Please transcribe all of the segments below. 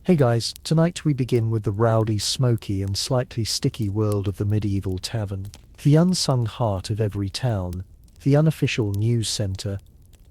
Hey guys, tonight we begin with the rowdy, smoky and slightly sticky world of the medieval tavern. The unsung heart of every town, the unofficial news centre,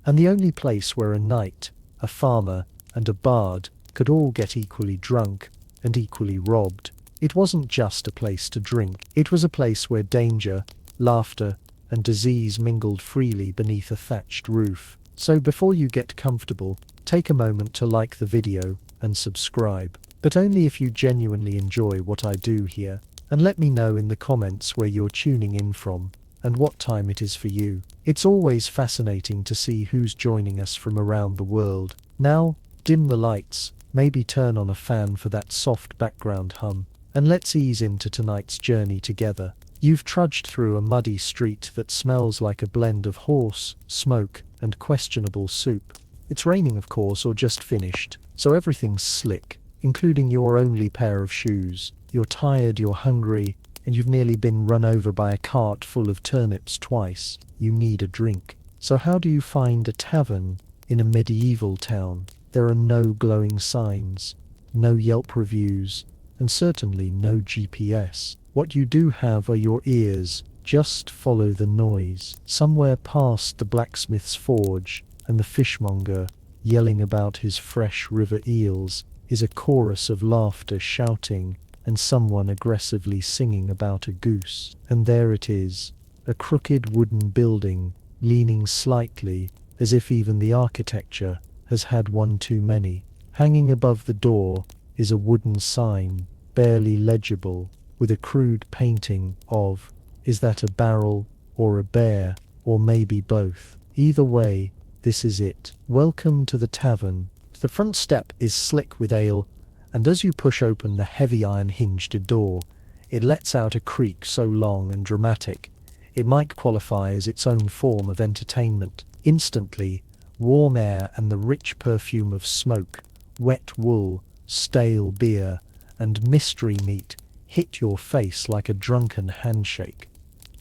and the only place where a knight, a farmer, and a bard could all get equally drunk and equally robbed. It wasn't just a place to drink, it was a place where danger, laughter, and disease mingled freely beneath a thatched roof. So before you get comfortable, take a moment to like the video and subscribe, but only if you genuinely enjoy what I do here, and let me know in the comments where you're tuning in from and what time it is for you. It's always fascinating to see who's joining us from around the world. Now, dim the lights, maybe turn on a fan for that soft background hum, and let's ease into tonight's journey together. You've trudged through a muddy street that smells like a blend of horse, smoke, and questionable soup. It's raining, of course, or just finished, so everything's slick, including your only pair of shoes. You're tired, you're hungry, and you've nearly been run over by a cart full of turnips twice. You need a drink. So how do you find a tavern in a medieval town? There are no glowing signs, no Yelp reviews, and certainly no GPS. What you do have are your ears. Just follow the noise. Somewhere past the blacksmith's forge and the fishmonger yelling about his fresh river eels is a chorus of laughter, shouting, and someone aggressively singing about a goose. And there it is, a crooked wooden building, leaning slightly, as if even the architecture has had one too many. Hanging above the door is a wooden sign, barely legible, with a crude painting of, is that a barrel, or a bear, or maybe both? Either way, this is it. Welcome to the tavern. The front step is slick with ale, and as you push open the heavy iron-hinged door, it lets out a creak so long and dramatic, it might qualify as its own form of entertainment. Instantly, warm air and the rich perfume of smoke, wet wool, stale beer, and mystery meat hit your face like a drunken handshake.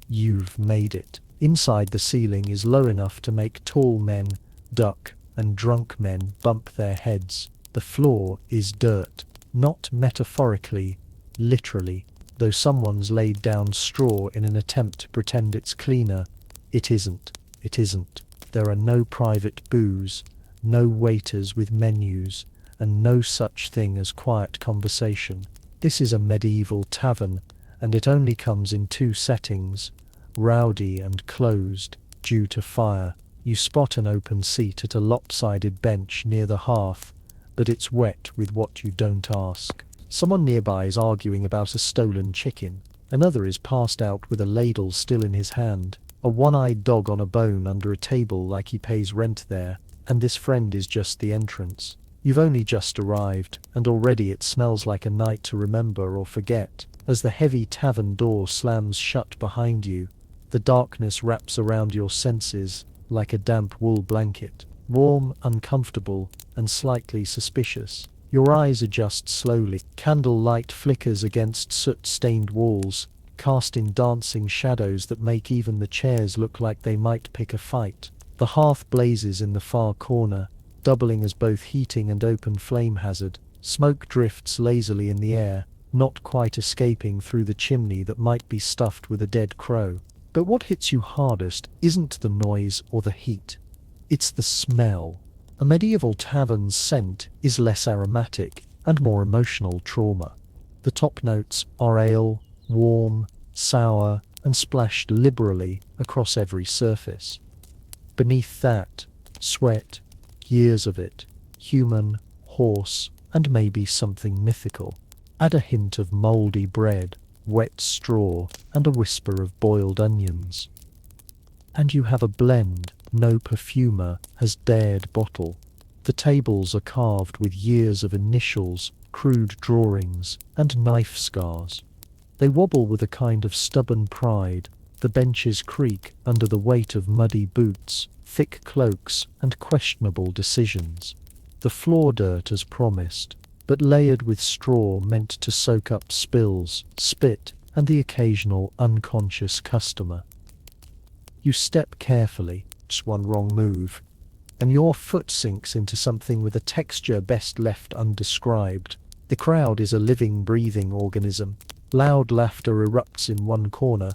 You've made it. Inside, the ceiling is low enough to make tall men duck and drunk men bump their heads. The floor is dirt, not metaphorically, literally. Though someone's laid down straw in an attempt to pretend it's cleaner, it isn't. It isn't. There are no private booths, no waiters with menus, and no such thing as quiet conversation. This is a medieval tavern, and it only comes in two settings: rowdy and closed, due to fire. You spot an open seat at a lopsided bench near the hearth, but it's wet with what you don't ask. Someone nearby is arguing about a stolen chicken. Another is passed out with a ladle still in his hand. A one-eyed dog on a bone under a table like he pays rent there, and this friend is just the entrance. You've only just arrived, and already it smells like a night to remember or forget. As the heavy tavern door slams shut behind you, the darkness wraps around your senses like a damp wool blanket, warm, uncomfortable, and slightly suspicious. Your eyes adjust slowly. Candle light flickers against soot-stained walls, casting dancing shadows that make even the chairs look like they might pick a fight. The hearth blazes in the far corner, doubling as both heating and open flame hazard. Smoke drifts lazily in the air, not quite escaping through the chimney that might be stuffed with a dead crow. But what hits you hardest isn't the noise or the heat. It's the smell. A medieval tavern's scent is less aromatic and more emotional trauma. The top notes are ale, warm, sour, and splashed liberally across every surface. Beneath that, sweat, years of it, human, horse, and maybe something mythical. Add a hint of mouldy bread, wet straw, and a whisper of boiled onions, and you have a blend no perfumer has dared bottle. The tables are carved with years of initials, crude drawings, and knife scars. They wobble with a kind of stubborn pride. The benches creak under the weight of muddy boots, thick cloaks, and questionable decisions. The floor dirt as promised, but layered with straw meant to soak up spills, spit, and the occasional unconscious customer. You step carefully, just one wrong move, and your foot sinks into something with a texture best left undescribed. The crowd is a living, breathing organism. Loud laughter erupts in one corner,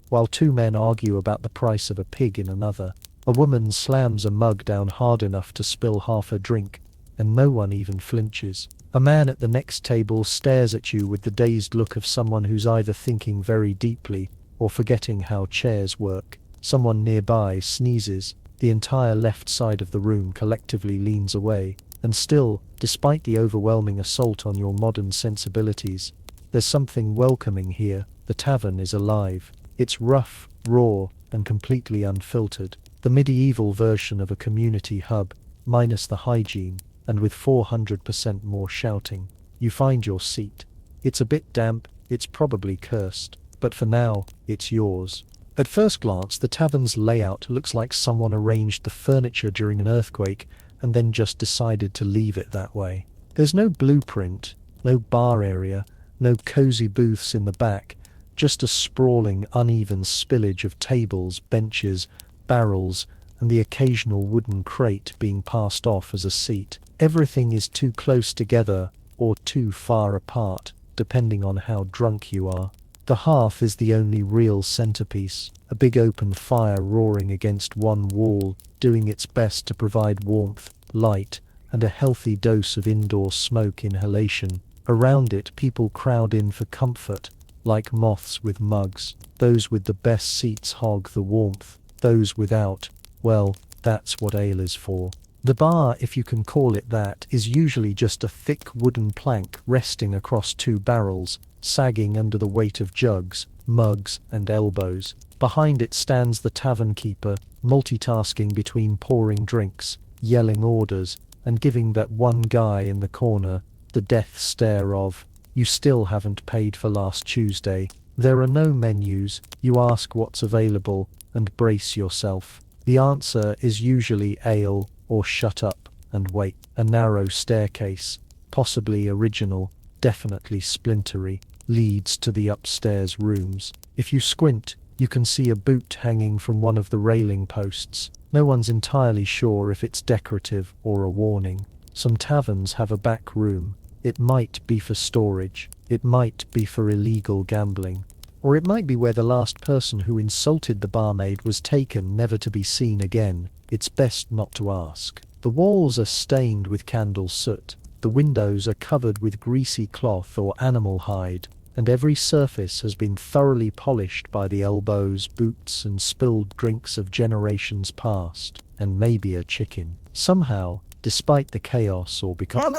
while two men argue about the price of a pig in another. A woman slams a mug down hard enough to spill half her drink, and no one even flinches. A man at the next table stares at you with the dazed look of someone who's either thinking very deeply or forgetting how chairs work. Someone nearby sneezes. The entire left side of the room collectively leans away. And still, despite the overwhelming assault on your modern sensibilities, there's something welcoming here. The tavern is alive. It's rough, raw, and completely unfiltered. The medieval version of a community hub, minus the hygiene, and with 400% more shouting. You find your seat. It's a bit damp, it's probably cursed, but for now, it's yours. At first glance, the tavern's layout looks like someone arranged the furniture during an earthquake and then just decided to leave it that way. There's no blueprint, no bar area, no cozy booths in the back, just a sprawling, uneven spillage of tables, benches, barrels, and the occasional wooden crate being passed off as a seat. Everything is too close together or too far apart, depending on how drunk you are. The hearth is the only real centerpiece, a big open fire roaring against one wall, doing its best to provide warmth, light, and a healthy dose of indoor smoke inhalation. Around it, people crowd in for comfort, like moths with mugs. Those with the best seats hog the warmth. Those without, well, that's what ale is for. The bar, if you can call it that, is usually just a thick wooden plank resting across two barrels, sagging under the weight of jugs, mugs, and elbows. Behind it stands the tavern keeper, multitasking between pouring drinks, yelling orders, and giving that one guy in the corner the death stare of, "You still haven't paid for last Tuesday." There are no menus. You ask what's available, and brace yourself. The answer is usually ale, or shut up and wait. A narrow staircase, possibly original, definitely splintery, leads to the upstairs rooms. If you squint, you can see a boot hanging from one of the railing posts. No one's entirely sure if it's decorative or a warning. Some taverns have a back room. It might be for storage. It might be for illegal gambling. Or it might be where the last person who insulted the barmaid was taken, never to be seen again. It's best not to ask. The walls are stained with candle soot. The windows are covered with greasy cloth or animal hide, and every surface has been thoroughly polished by the elbows, boots, and spilled drinks of generations past, and maybe a chicken. Somehow, despite the chaos or because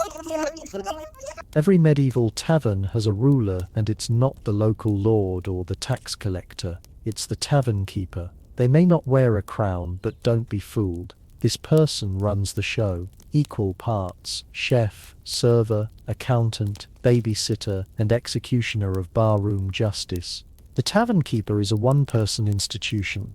every medieval tavern has a ruler, and it's not the local lord or the tax collector, it's the tavern keeper. They may not wear a crown, but don't be fooled. This person runs the show. Equal parts, chef, server, accountant, babysitter, and executioner of barroom justice. The tavern keeper is a one-person institution,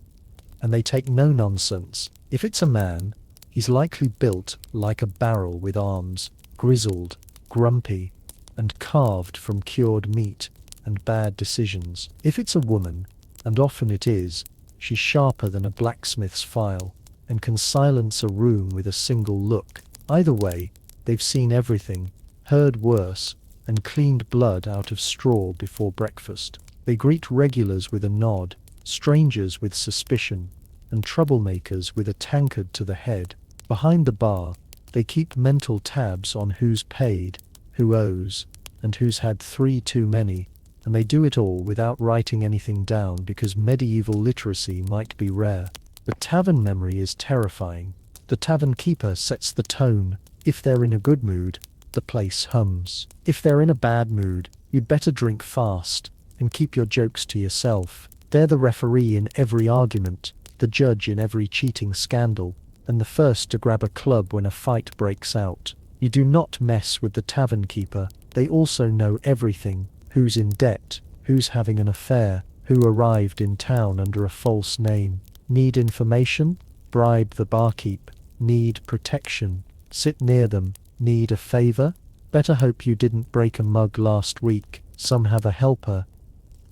and they take no nonsense. If it's a man, he's likely built like a barrel with arms, grizzled, grumpy, and carved from cured meat and bad decisions. If it's a woman, and often it is, she's sharper than a blacksmith's file, and can silence a room with a single look. Either way, they've seen everything, heard worse, and cleaned blood out of straw before breakfast. They greet regulars with a nod, strangers with suspicion, and troublemakers with a tankard to the head. Behind the bar, they keep mental tabs on who's paid, who owes, and who's had 3 too many, and they do it all without writing anything down because medieval literacy might be rare. But tavern memory is terrifying. The tavern keeper sets the tone. If they're in a good mood, the place hums. If they're in a bad mood, you'd better drink fast and keep your jokes to yourself. They're the referee in every argument, the judge in every cheating scandal, and the first to grab a club when a fight breaks out. You do not mess with the tavern keeper. They also know everything. Who's in debt, who's having an affair, who arrived in town under a false name. Need information? Bribe the barkeep. Need protection? Sit near them. Need a favor? Better hope you didn't break a mug last week. Some have a helper.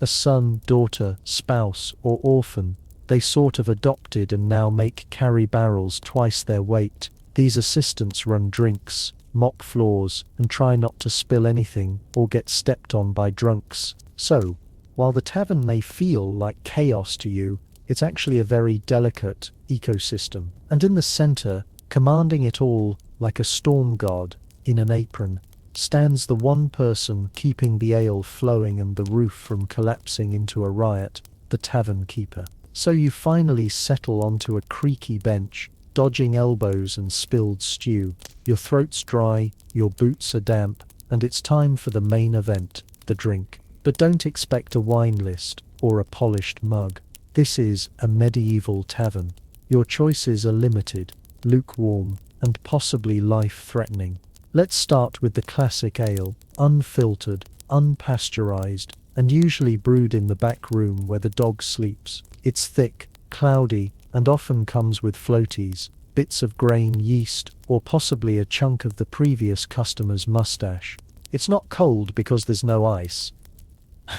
A son, daughter, spouse, or orphan. They sort of adopted and now make carry barrels twice their weight. These assistants run drinks, mop floors, and try not to spill anything or get stepped on by drunks. So, while the tavern may feel like chaos to you, it's actually a very delicate ecosystem. And in the center, commanding it all like a storm god in an apron, stands the one person keeping the ale flowing and the roof from collapsing into a riot, the tavern keeper. So you finally settle onto a creaky bench, dodging elbows and spilled stew. Your throat's dry, your boots are damp, and it's time for the main event, the drink. But don't expect a wine list or a polished mug. This is a medieval tavern. Your choices are limited, lukewarm, and possibly life-threatening. Let's start with the classic ale, unfiltered, unpasteurized, and usually brewed in the back room where the dog sleeps. It's thick, cloudy, and often comes with floaties, bits of grain yeast, or possibly a chunk of the previous customer's mustache. It's not cold because there's no ice.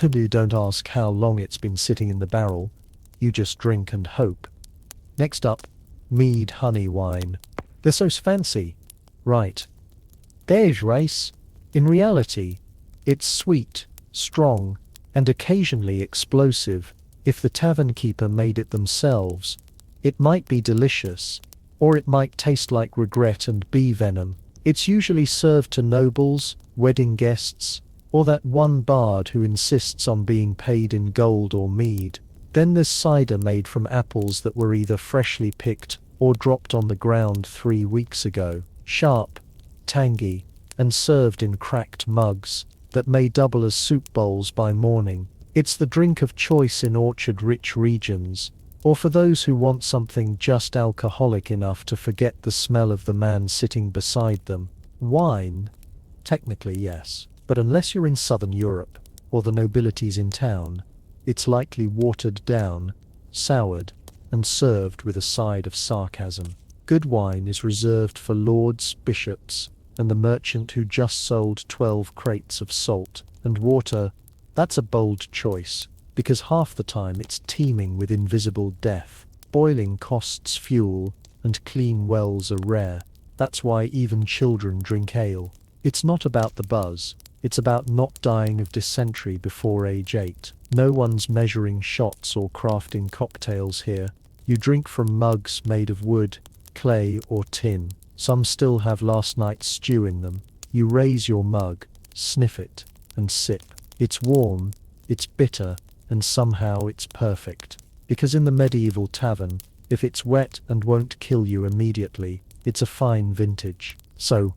You don't ask how long it's been sitting in the barrel. You just drink and hope. Next up, mead honey wine. They're so fancy. Right. There's race. In reality, it's sweet, strong, and occasionally explosive. If the tavern keeper made it themselves, it might be delicious, or it might taste like regret and bee venom. It's usually served to nobles, wedding guests, or that one bard who insists on being paid in gold or mead. Then there's cider made from apples that were either freshly picked or dropped on the ground 3 weeks ago. Sharp, tangy, and served in cracked mugs that may double as soup bowls by morning. It's the drink of choice in orchard-rich regions, or for those who want something just alcoholic enough to forget the smell of the man sitting beside them. Wine? Technically, yes. But unless you're in southern Europe, or the nobility's in town, it's likely watered down, soured, and served with a side of sarcasm. Good wine is reserved for lords, bishops, and the merchant who just sold 12 crates of salt and water. That's a bold choice, because half the time it's teeming with invisible death. Boiling costs fuel, and clean wells are rare. That's why even children drink ale. It's not about the buzz. It's about not dying of dysentery before age 8. No one's measuring shots or crafting cocktails here. You drink from mugs made of wood, clay, or tin. Some still have last night's stew in them. You raise your mug, sniff it, and sip. It's warm, it's bitter, and somehow it's perfect. Because in the medieval tavern, if it's wet and won't kill you immediately, it's a fine vintage. So,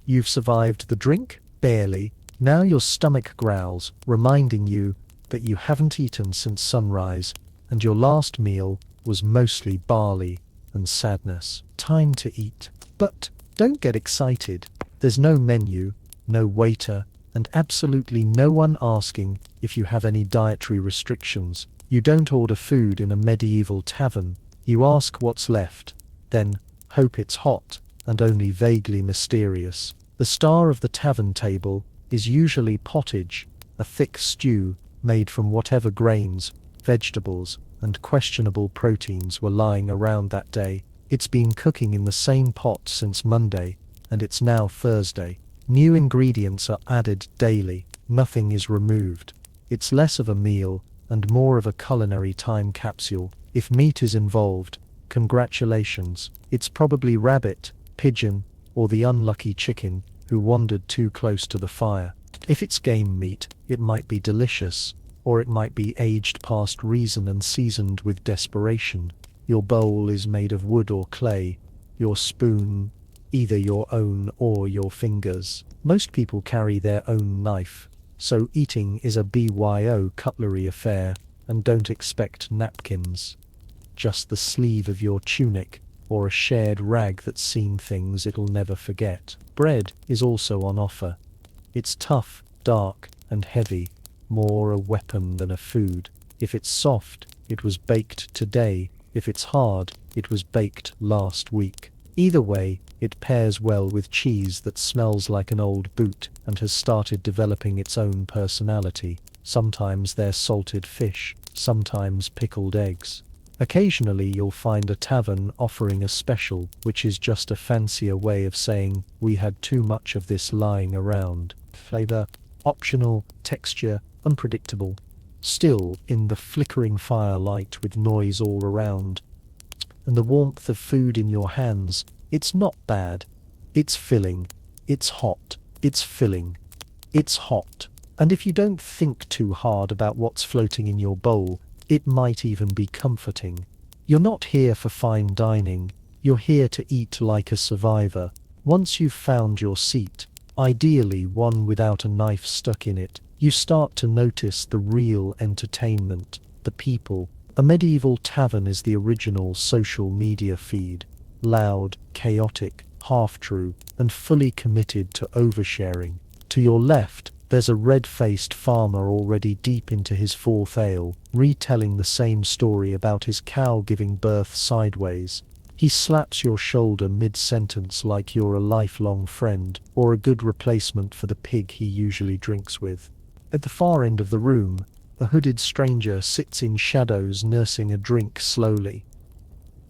you've survived the drink? Barely. Now your stomach growls, reminding you that you haven't eaten since sunrise, and your last meal was mostly barley and sadness. Time to eat. But don't get excited. There's no menu, no waiter, and absolutely no one asking if you have any dietary restrictions. You don't order food in a medieval tavern. You ask what's left, then hope it's hot and only vaguely mysterious. The star of the tavern table is usually pottage, a thick stew made from whatever grains, vegetables, and questionable proteins were lying around that day. It's been cooking in the same pot since Monday, and it's now Thursday. New ingredients are added daily, nothing is removed. It's less of a meal and more of a culinary time capsule. If meat is involved, congratulations. It's probably rabbit, pigeon, or the unlucky chicken who wandered too close to the fire. If it's game meat, it might be delicious, or it might be aged past reason and seasoned with desperation. Your bowl is made of wood or clay, your spoon either your own or your fingers. Most people carry their own knife, so eating is a BYO cutlery affair, and don't expect napkins. Just the sleeve of your tunic, or a shared rag that's seen things it'll never forget. Bread is also on offer. It's tough, dark, and heavy, more a weapon than a food. If it's soft, it was baked today. If it's hard, it was baked last week. Either way, it pairs well with cheese that smells like an old boot and has started developing its own personality. Sometimes they're salted fish, sometimes pickled eggs. Occasionally you'll find a tavern offering a special, which is just a fancier way of saying, we had too much of this lying around. Flavor, optional, texture, unpredictable. Still, in the flickering firelight with noise all around, and the warmth of food in your hands, it's not bad. It's filling. It's hot. It's filling. It's hot. And if you don't think too hard about what's floating in your bowl, it might even be comforting. You're not here for fine dining. You're here to eat like a survivor. Once you've found your seat, ideally one without a knife stuck in it, you start to notice the real entertainment, the people. A medieval tavern is the original social media feed. Loud, chaotic, half-true, and fully committed to oversharing. To your left, there's a red-faced farmer already deep into his fourth ale, retelling the same story about his cow giving birth sideways. He slaps your shoulder mid-sentence like you're a lifelong friend, or a good replacement for the pig he usually drinks with. At the far end of the room, a hooded stranger sits in shadows nursing a drink slowly.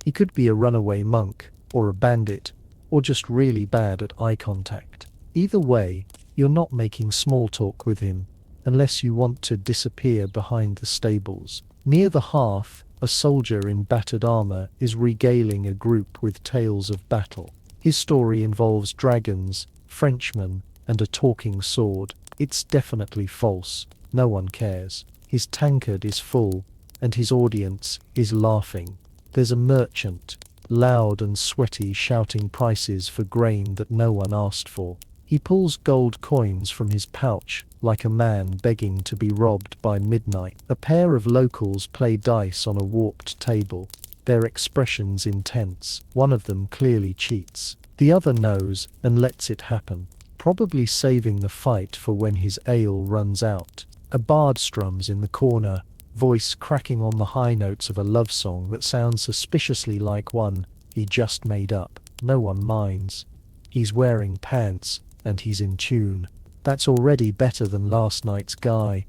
He could be a runaway monk, or a bandit, or just really bad at eye contact. Either way, you're not making small talk with him, unless you want to disappear behind the stables. Near the hearth, a soldier in battered armor is regaling a group with tales of battle. His story involves dragons, Frenchmen, and a talking sword. It's definitely false. No one cares. His tankard is full, and his audience is laughing. There's a merchant, loud and sweaty, shouting prices for grain that no one asked for. He pulls gold coins from his pouch, like a man begging to be robbed by midnight. A pair of locals play dice on a warped table, their expressions intense. One of them clearly cheats. The other knows and lets it happen, probably saving the fight for when his ale runs out. A bard strums in the corner, voice cracking on the high notes of a love song that sounds suspiciously like one he just made up. No one minds. He's wearing pants, and he's in tune. That's already better than last night's guy.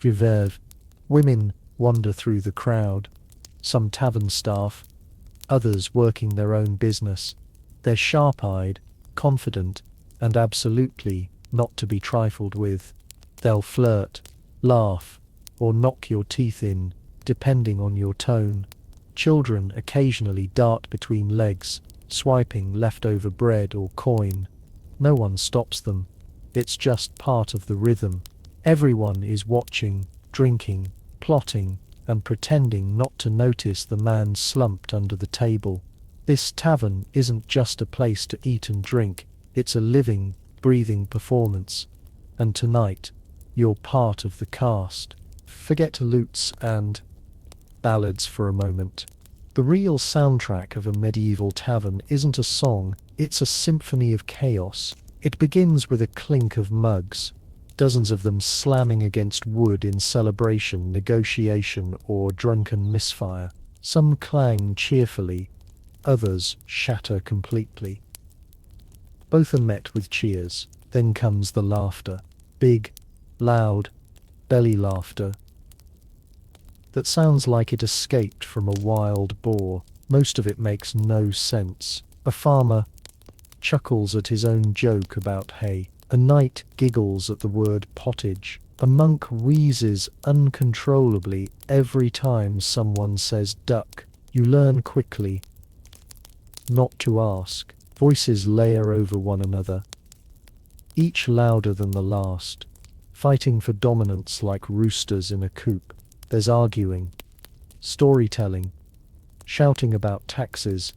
Reverve. Women wander through the crowd. Some tavern staff, others working their own business. They're sharp-eyed, confident, and absolutely not to be trifled with. They'll flirt, laugh, or knock your teeth in, depending on your tone. Children occasionally dart between legs, swiping leftover bread or coin. No one stops them. It's just part of the rhythm. Everyone is watching, drinking, plotting, and pretending not to notice the man slumped under the table. This tavern isn't just a place to eat and drink, it's a living, breathing performance. And tonight, you're part of the cast. Forget lutes and ballads for a moment. The real soundtrack of a medieval tavern isn't a song, it's a symphony of chaos. It begins with a clink of mugs, dozens of them slamming against wood in celebration, negotiation, or drunken misfire. Some clang cheerfully, others shatter completely. Both are met with cheers. Then comes the laughter. Big, loud, belly laughter that sounds like it escaped from a wild boar. Most of it makes no sense. A farmer chuckles at his own joke about hay. A knight giggles at the word pottage. A monk wheezes uncontrollably every time someone says duck. You learn quickly not to ask. Voices layer over one another, each louder than the last, fighting for dominance like roosters in a coop. There's arguing, storytelling, shouting about taxes,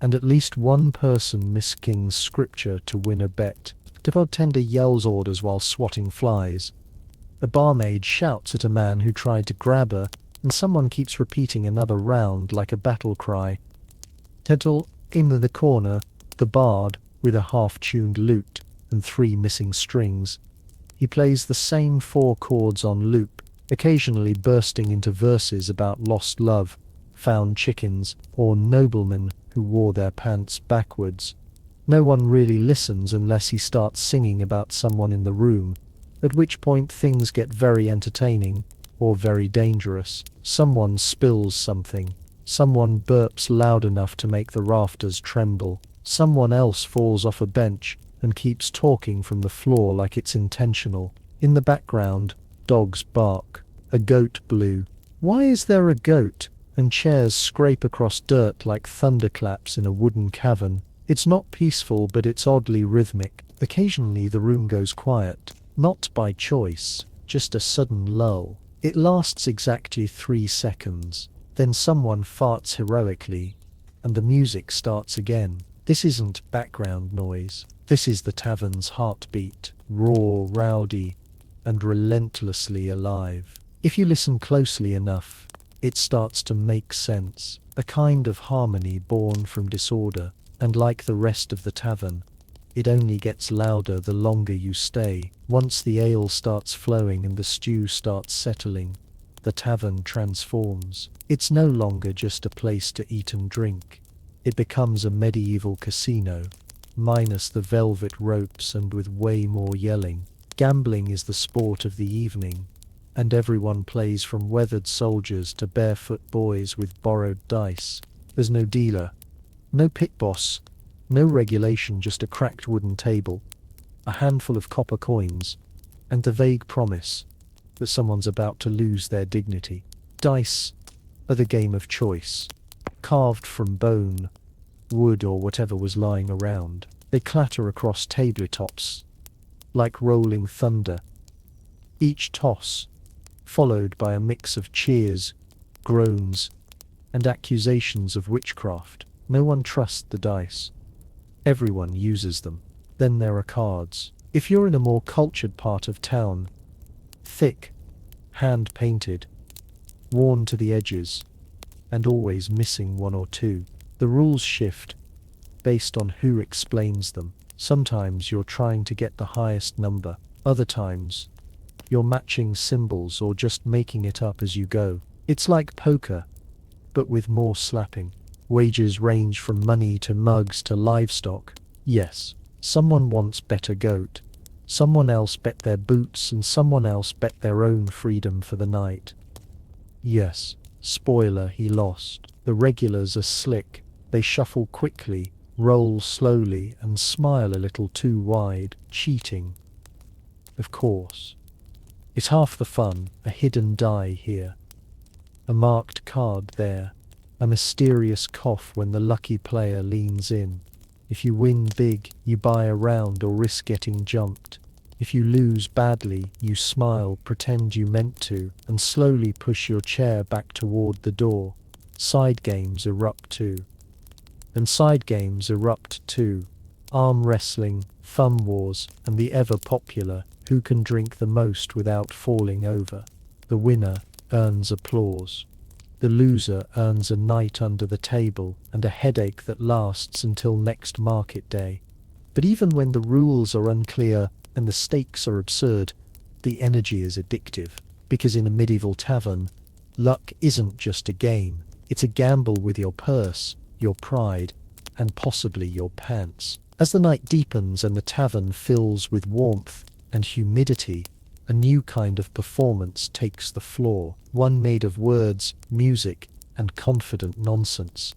and at least one person miskings scripture to win a bet. The bartender yells orders while swatting flies. A barmaid shouts at a man who tried to grab her, and someone keeps repeating another round like a battle cry. Tettle, in the corner, the bard, with a half-tuned lute and 3 missing strings. He plays the same 4 chords on loop, occasionally bursting into verses about lost love, found chickens, or noblemen who wore their pants backwards. No one really listens unless he starts singing about someone in the room, at which point things get very entertaining. or very dangerous. Someone spills something. Someone burps loud enough to make the rafters tremble. Someone else falls off a bench and keeps talking from the floor like it's intentional. In the background, dogs bark. A goat blew. Why is there a goat? And chairs scrape across dirt like thunderclaps in a wooden cavern. It's not peaceful, but it's oddly rhythmic. Occasionally the room goes quiet. Not by choice, just a sudden lull. It lasts exactly 3 seconds. Then someone farts heroically, and the music starts again. This isn't background noise. This is the tavern's heartbeat, raw, rowdy, and relentlessly alive. If you listen closely enough, it starts to make sense, a kind of harmony born from disorder, and like the rest of the tavern, it only gets louder the longer you stay. Once the ale starts flowing and the stew starts settling, the tavern transforms. It's no longer just a place to eat and drink. It becomes a medieval casino, minus the velvet ropes and with way more yelling. Gambling is the sport of the evening, and everyone plays from weathered soldiers to barefoot boys with borrowed dice. There's no dealer, no pit boss, no regulation, just a cracked wooden table, a handful of copper coins, and the vague promise that someone's about to lose their dignity. Dice are the game of choice, carved from bone, wood, or whatever was lying around. They clatter across tabletops like rolling thunder, each toss followed by a mix of cheers, groans, and accusations of witchcraft. No one trusts the dice. Everyone uses them. Then there are cards. If you're in a more cultured part of town, thick, hand-painted, worn to the edges, and always missing 1 or 2. The rules shift based on who explains them. Sometimes you're trying to get the highest number. Other times, you're matching symbols or just making it up as you go. It's like poker, but with more slapping. Wages range from money to mugs to livestock. Yes, someone once bet a goat. Someone else bet their boots, and someone else bet their own freedom for the night. Yes, spoiler, he lost. The regulars are slick. They shuffle quickly, roll slowly, and smile a little too wide. Cheating, of course. It's half the fun. A hidden die here, a marked card there, a mysterious cough when the lucky player leans in. If you win big, you buy a round or risk getting jumped. If you lose badly, you smile, pretend you meant to, and slowly push your chair back toward the door. Side games erupt too. And side games erupt too. Arm wrestling, thumb wars, and the ever-popular who can drink the most without falling over. The winner earns applause. The loser earns a night under the table and a headache that lasts until next market day. But even when the rules are unclear and the stakes are absurd, the energy is addictive. Because in a medieval tavern, luck isn't just a game. It's a gamble with your purse, your pride, and possibly your pants. As the night deepens and the tavern fills with warmth and humidity, a new kind of performance takes the floor, one made of words, music, and confident nonsense.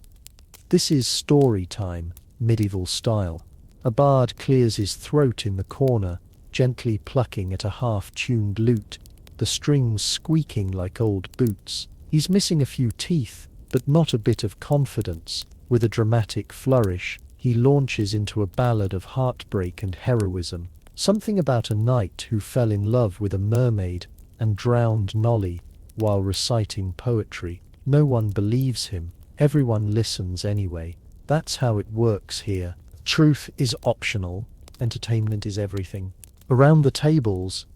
This is story time, medieval style. A bard clears his throat in the corner, gently plucking at a half-tuned lute, the strings squeaking like old boots. He's missing a few teeth, but not a bit of confidence. With a dramatic flourish, he launches into a ballad of heartbreak and heroism. Something about a knight who fell in love with a mermaid and drowned Nolly while reciting poetry. No one believes him. Everyone listens anyway. That's how it works here. Truth is optional. Entertainment is everything. Around the tables,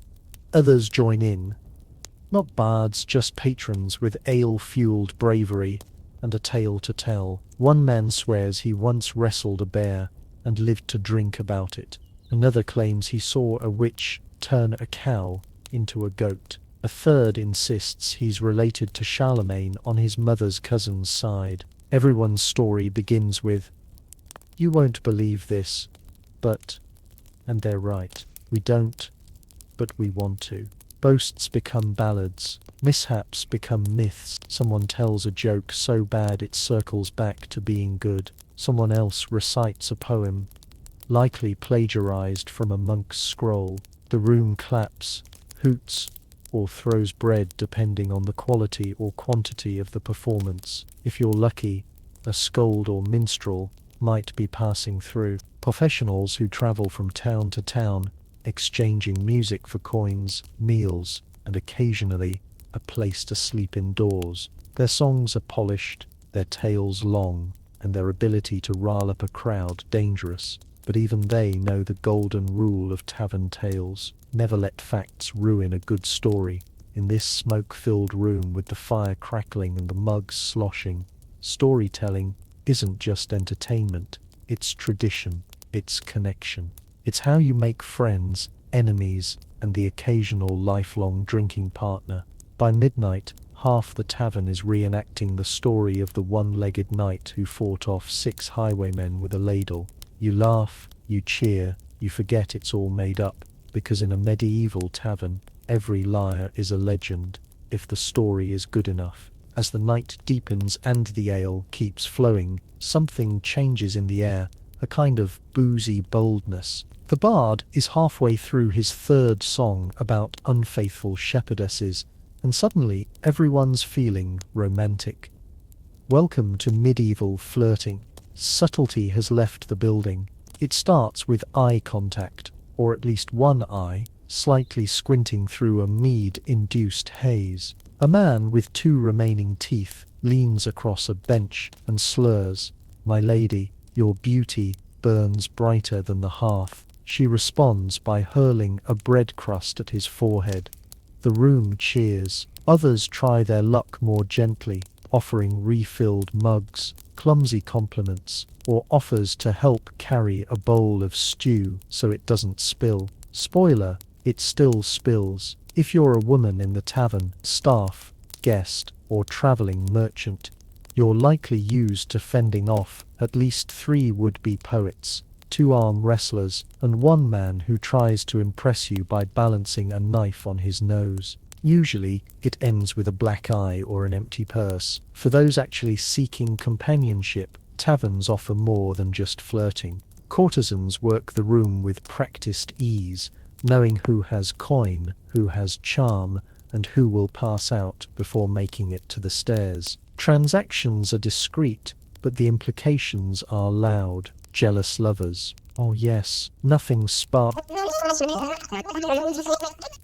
others join in. Not bards, just patrons with ale-fueled bravery and a tale to tell. One man swears he once wrestled a bear and lived to drink about it. Another claims he saw a witch turn a cow into a goat. A third insists he's related to Charlemagne on his mother's cousin's side. Everyone's story begins with, "You won't believe this, but..." And they're right. We don't, but we want to. Boasts become ballads. Mishaps become myths. Someone tells a joke so bad it circles back to being good. Someone else recites a poem, likely plagiarized from a monk's scroll. The room claps, hoots, or throws bread depending on the quality or quantity of the performance. If you're lucky, a scold or minstrel might be passing through. Professionals who travel from town to town, exchanging music for coins, meals, and occasionally a place to sleep indoors. Their songs are polished, their tales long, and their ability to rile up a crowd dangerous. But even they know the golden rule of tavern tales. Never let facts ruin a good story. In this smoke-filled room with the fire crackling and the mugs sloshing, storytelling isn't just entertainment, it's tradition, it's connection. It's how you make friends, enemies, and the occasional lifelong drinking partner. By midnight, half the tavern is reenacting the story of the one-legged knight who fought off 6 highwaymen with a ladle. You laugh, you cheer, you forget it's all made up, because in a medieval tavern, every liar is a legend, if the story is good enough. As the night deepens and the ale keeps flowing, something changes in the air, a kind of boozy boldness. The bard is halfway through his 3rd song about unfaithful shepherdesses, and suddenly everyone's feeling romantic. Welcome to medieval flirting. Subtlety has left the building. It starts with eye contact, or at least one eye, slightly squinting through a mead-induced haze. A man with 2 remaining teeth leans across a bench and slurs, "My lady, your beauty burns brighter than the hearth." She responds by hurling a bread crust at his forehead. The room cheers. Others try their luck more gently, offering refilled mugs, clumsy compliments, or offers to help carry a bowl of stew so it doesn't spill. Spoiler, it still spills. If you're a woman in the tavern, staff, guest, or traveling merchant, you're likely used to fending off at least 3 would-be poets, 2 arm wrestlers, and 1 man who tries to impress you by balancing a knife on his nose. Usually, it ends with a black eye or an empty purse. For those actually seeking companionship, taverns offer more than just flirting. Courtesans work the room with practiced ease, knowing who has coin, who has charm, and who will pass out before making it to the stairs. Transactions are discreet, but the implications are loud. Jealous lovers. Oh yes, nothing sparks.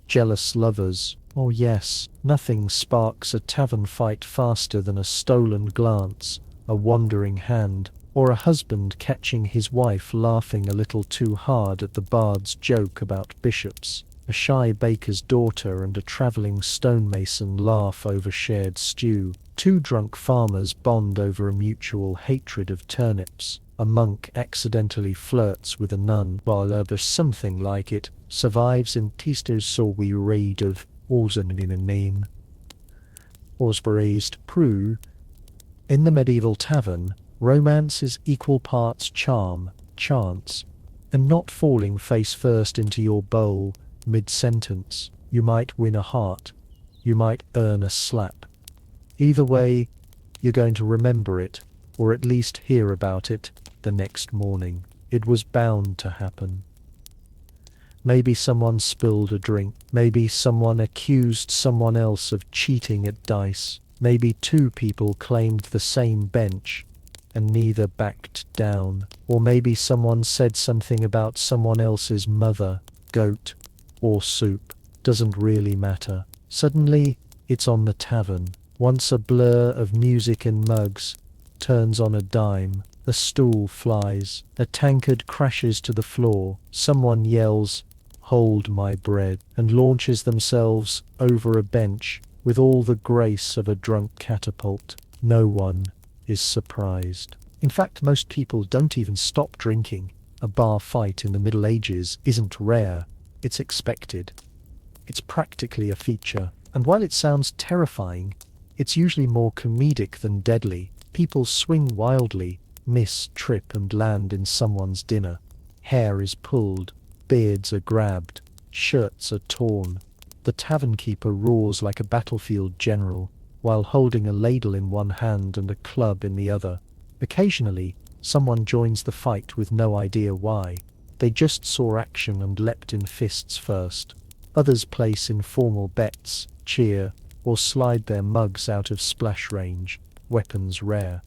Jealous lovers. Oh yes, nothing sparks a tavern fight faster than a stolen glance, a wandering hand, or a husband catching his wife laughing a little too hard at the bard's joke about bishops. A shy baker's daughter and a travelling stonemason laugh over shared stew. 2 drunk farmers bond over a mutual hatred of turnips. A monk accidentally flirts with a nun, while there's something like it survives in Tistos so we read of Orson in a name. Osberazed Prue. In the medieval tavern, romance is equal parts charm, chance, and not falling face first into your bowl mid-sentence. You might win a heart, you might earn a slap. Either way, you're going to remember it, or at least hear about it, the next morning. It was bound to happen. Maybe someone spilled a drink. Maybe someone accused someone else of cheating at dice. Maybe 2 people claimed the same bench, and neither backed down. Or maybe someone said something about someone else's mother, goat, or soup. Doesn't really matter. Suddenly, it's on the tavern. Once a blur of music and mugs turns on a dime. A stool flies. A tankard crashes to the floor. Someone yells, "Hold my bread," and launches themselves over a bench with all the grace of a drunk catapult. No one is surprised. In fact, most people don't even stop drinking. A bar fight in the Middle Ages isn't rare. It's expected. It's practically a feature. And while it sounds terrifying, it's usually more comedic than deadly. People swing wildly, miss, trip, and land in someone's dinner. Hair is pulled, beards are grabbed, shirts are torn. The tavern keeper roars like a battlefield general, while holding a ladle in one hand and a club in the other. Occasionally, someone joins the fight with no idea why. They just saw action and leapt in fists first. Others place informal bets, cheer, or slide their mugs out of splash range, weapons rare.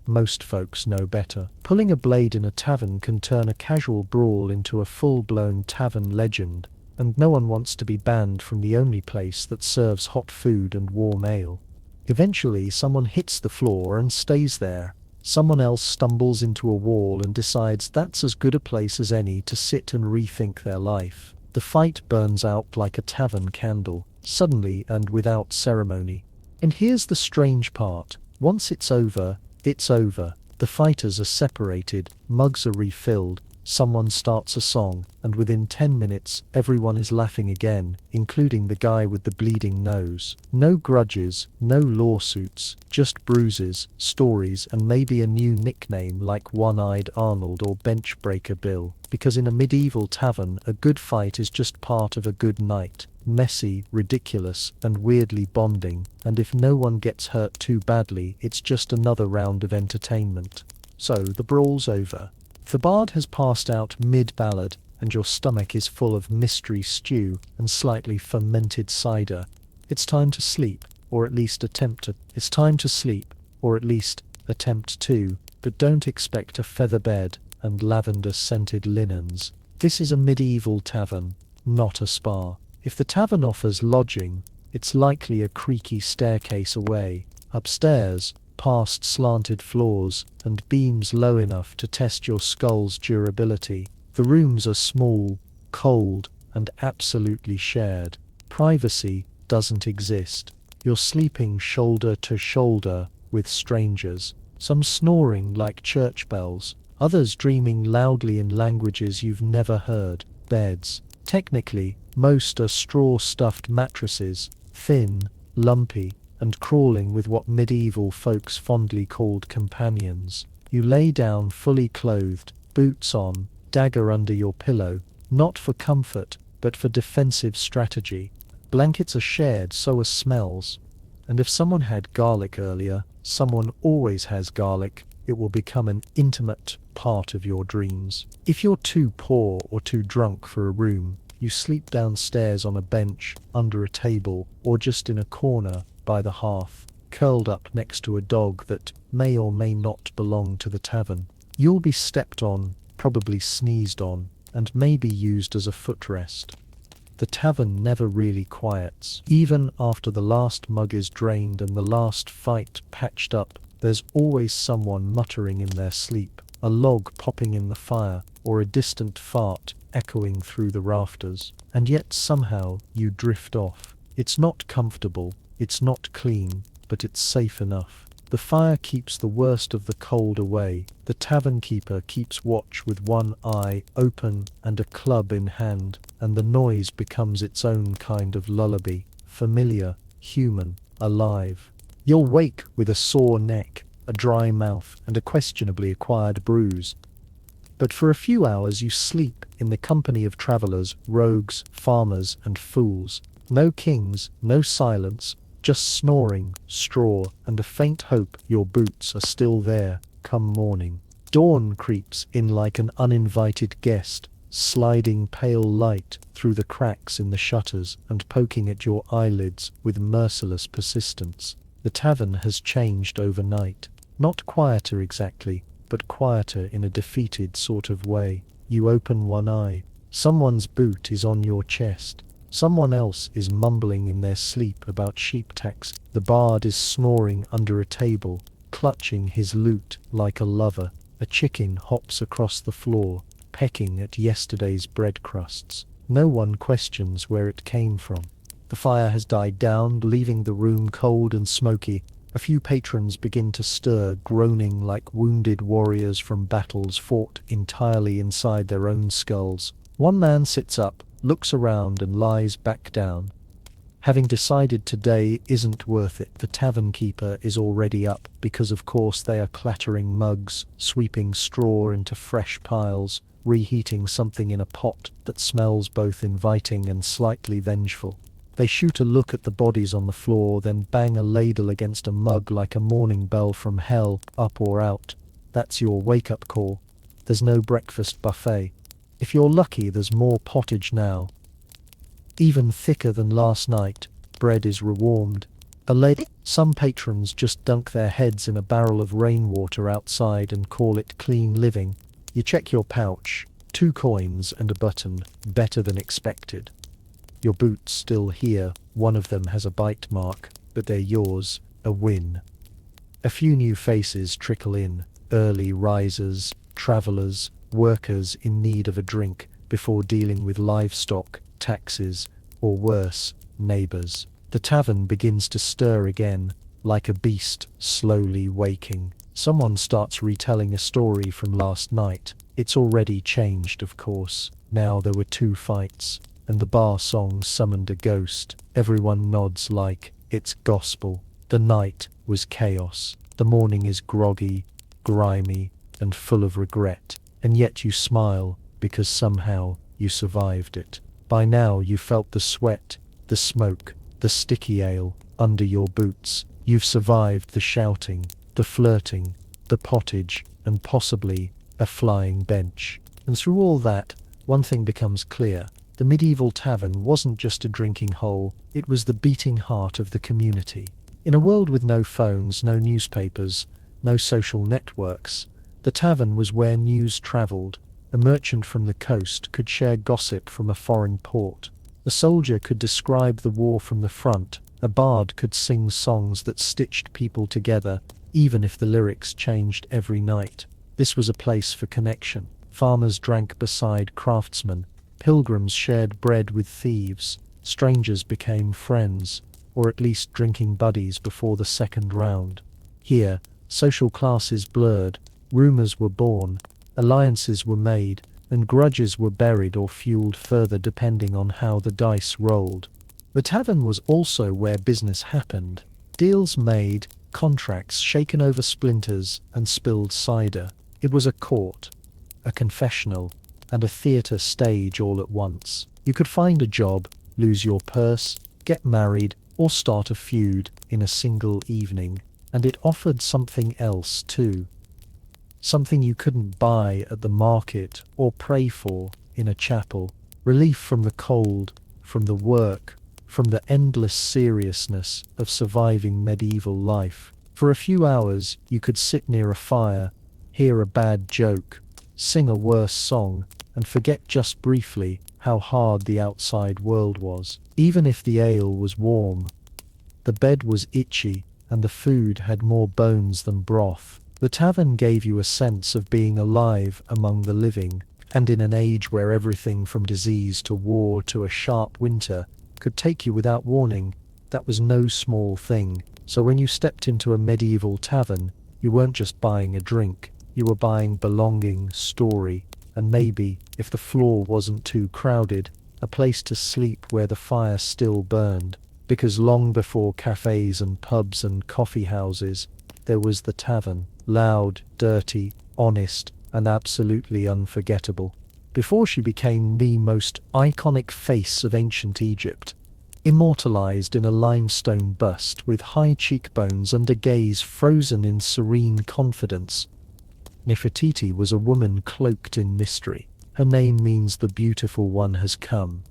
Most folks know better. Pulling a blade in a tavern can turn a casual brawl into a full-blown tavern legend, and no one wants to be banned from the only place that serves hot food and warm ale. Eventually, someone hits the floor and stays there. Someone else stumbles into a wall and decides that's as good a place as any to sit and rethink their life. The fight burns out like a tavern candle, suddenly and without ceremony. And here's the strange part. Once it's over, it's over. The fighters are separated, mugs are refilled, someone starts a song, and within 10 minutes, everyone is laughing again, including the guy with the bleeding nose. No grudges, no lawsuits, just bruises, stories, and maybe a new nickname like One-Eyed Arnold or Bench-Breaker Bill. Because in a medieval tavern, a good fight is just part of a good night. Messy, ridiculous, and weirdly bonding, and if no one gets hurt too badly, it's just another round of entertainment. So, the brawl's over. The bard has passed out mid-ballad, and your stomach is full of mystery stew and slightly fermented cider. It's time to sleep, or at least attempt to. It's time to sleep, or at least attempt to, but don't expect a feather bed and lavender-scented linens. This is a medieval tavern, not a spa. If the tavern offers lodging, it's likely a creaky staircase away, upstairs, past slanted floors, and beams low enough to test your skull's durability. The rooms are small, cold, and absolutely shared. Privacy doesn't exist. You're sleeping shoulder to shoulder with strangers, some snoring like church bells, others dreaming loudly in languages you've never heard. Beds. Technically, most are straw-stuffed mattresses, thin, lumpy, and crawling with what medieval folks fondly called companions. You lay down fully clothed, boots on, dagger under your pillow, not for comfort, but for defensive strategy. Blankets are shared, so are smells. And if someone had garlic earlier, someone always has garlic. It will become an intimate part of your dreams. If you're too poor or too drunk for a room, you sleep downstairs on a bench, under a table, or just in a corner by the hearth, curled up next to a dog that may or may not belong to the tavern. You'll be stepped on, probably sneezed on, and maybe used as a footrest. The tavern never really quiets. Even after the last mug is drained and the last fight patched up, there's always someone muttering in their sleep, a log popping in the fire, or a distant fart echoing through the rafters. And yet somehow you drift off. It's not comfortable, it's not clean, but it's safe enough. The fire keeps the worst of the cold away. The tavern keeper keeps watch with one eye open and a club in hand, and the noise becomes its own kind of lullaby, familiar, human, alive. You'll wake with a sore neck, a dry mouth, and a questionably acquired bruise. But for a few hours you sleep in the company of travelers, rogues, farmers, and fools. No kings, no silence, just snoring, straw, and a faint hope your boots are still there come morning. Dawn creeps in like an uninvited guest, sliding pale light through the cracks in the shutters and poking at your eyelids with merciless persistence. The tavern has changed overnight. Not quieter exactly, but quieter in a defeated sort of way. You open one eye. Someone's boot is on your chest. Someone else is mumbling in their sleep about sheep tax. The bard is snoring under a table, clutching his lute like a lover. A chicken hops across the floor, pecking at yesterday's bread crusts. No one questions where it came from. The fire has died down, leaving the room cold and smoky. A few patrons begin to stir, groaning like wounded warriors from battles fought entirely inside their own skulls. One man sits up, looks around, and lies back down. Having decided today isn't worth it, the tavern keeper is already up, because of course they are clattering mugs, sweeping straw into fresh piles, reheating something in a pot that smells both inviting and slightly vengeful. They shoot a look at the bodies on the floor, then bang a ladle against a mug like a morning bell from hell, up or out. That's your wake-up call. There's no breakfast buffet. If you're lucky, there's more pottage now. Even thicker than last night, bread is rewarmed. Some patrons just dunk their heads in a barrel of rainwater outside and call it clean living. You check your pouch, 2 coins and a button, better than expected. Your boots still here, one of them has a bite mark, but they're yours, a win. A few new faces trickle in, early risers, travellers, workers in need of a drink before dealing with livestock, taxes, or worse, neighbours. The tavern begins to stir again, like a beast slowly waking. Someone starts retelling a story from last night. It's already changed, of course. Now there were 2 fights, and the bar song summoned a ghost. Everyone nods like it's gospel. The night was chaos. The morning is groggy, grimy, and full of regret. And yet you smile, because somehow you survived it. By now you felt the sweat, the smoke, the sticky ale under your boots. You've survived the shouting, the flirting, the pottage, and possibly a flying bench. And through all that, one thing becomes clear. The medieval tavern wasn't just a drinking hole, it was the beating heart of the community. In a world with no phones, no newspapers, no social networks, the tavern was where news travelled. A merchant from the coast could share gossip from a foreign port. A soldier could describe the war from the front. A bard could sing songs that stitched people together, even if the lyrics changed every night. This was a place for connection. Farmers drank beside craftsmen. Pilgrims shared bread with thieves. Strangers became friends, or at least drinking buddies before the second round. Here, social classes blurred, rumours were born, alliances were made, and grudges were buried or fueled further depending on how the dice rolled. The tavern was also where business happened. Deals made, contracts shaken over splinters and spilled cider. It was a court, a confessional, and a theatre stage all at once. You could find a job, lose your purse, get married, or start a feud in a single evening. And it offered something else too. Something you couldn't buy at the market or pray for in a chapel. Relief from the cold, from the work, from the endless seriousness of surviving medieval life. For a few hours you could sit near a fire, hear a bad joke, sing a worse song, and forget just briefly how hard the outside world was. Even if the ale was warm, the bed was itchy, and the food had more bones than broth. The tavern gave you a sense of being alive among the living, and in an age where everything from disease to war to a sharp winter could take you without warning, that was no small thing. So when you stepped into a medieval tavern, you weren't just buying a drink, you were buying belonging, story, and maybe, if the floor wasn't too crowded, a place to sleep where the fire still burned. Because long before cafes and pubs and coffee houses, there was the tavern. Loud, dirty, honest, and absolutely unforgettable. Before she became the most iconic face of ancient Egypt, immortalized in a limestone bust with high cheekbones and a gaze frozen in serene confidence, Nefertiti was a woman cloaked in mystery. Her name means the beautiful one has come.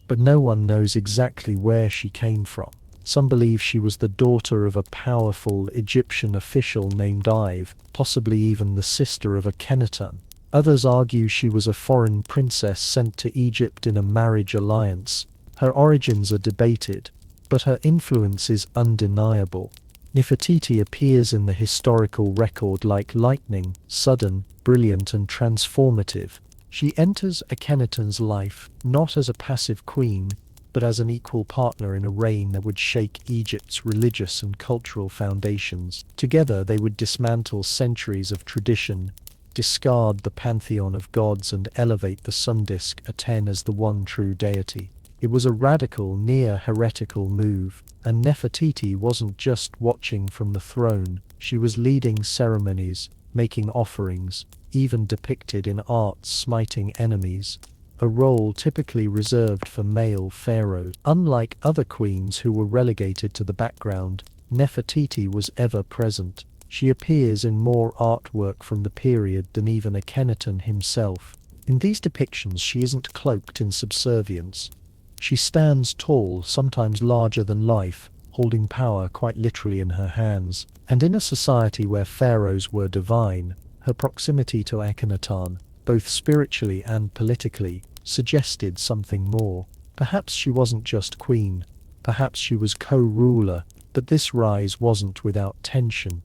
But no one knows exactly where she came from. Some believe she was the daughter of a powerful Egyptian official named Ive, possibly even the sister of Akhenaten. Others argue she was a foreign princess sent to Egypt in a marriage alliance. Her origins are debated, but her influence is undeniable. Nefertiti appears in the historical record like lightning, sudden, brilliant and transformative. She enters Akhenaten's life not as a passive queen, but as an equal partner in a reign that would shake Egypt's religious and cultural foundations. Together they would dismantle centuries of tradition, discard the pantheon of gods and elevate the sun disk Aten as the one true deity. It was a radical, near-heretical move, and Nefertiti wasn't just watching from the throne, she was leading ceremonies, making offerings, even depicted in art smiting enemies. a role typically reserved for male pharaohs. Unlike other queens who were relegated to the background, Nefertiti was ever present. She appears in more artwork from the period than even Akhenaten himself. In these depictions she isn't cloaked in subservience. She stands tall, sometimes larger than life, holding power quite literally in her hands. And in a society where pharaohs were divine, her proximity to Akhenaten, both spiritually and politically, suggested something more. Perhaps she wasn't just queen, perhaps she was co-ruler, but this rise wasn't without tension.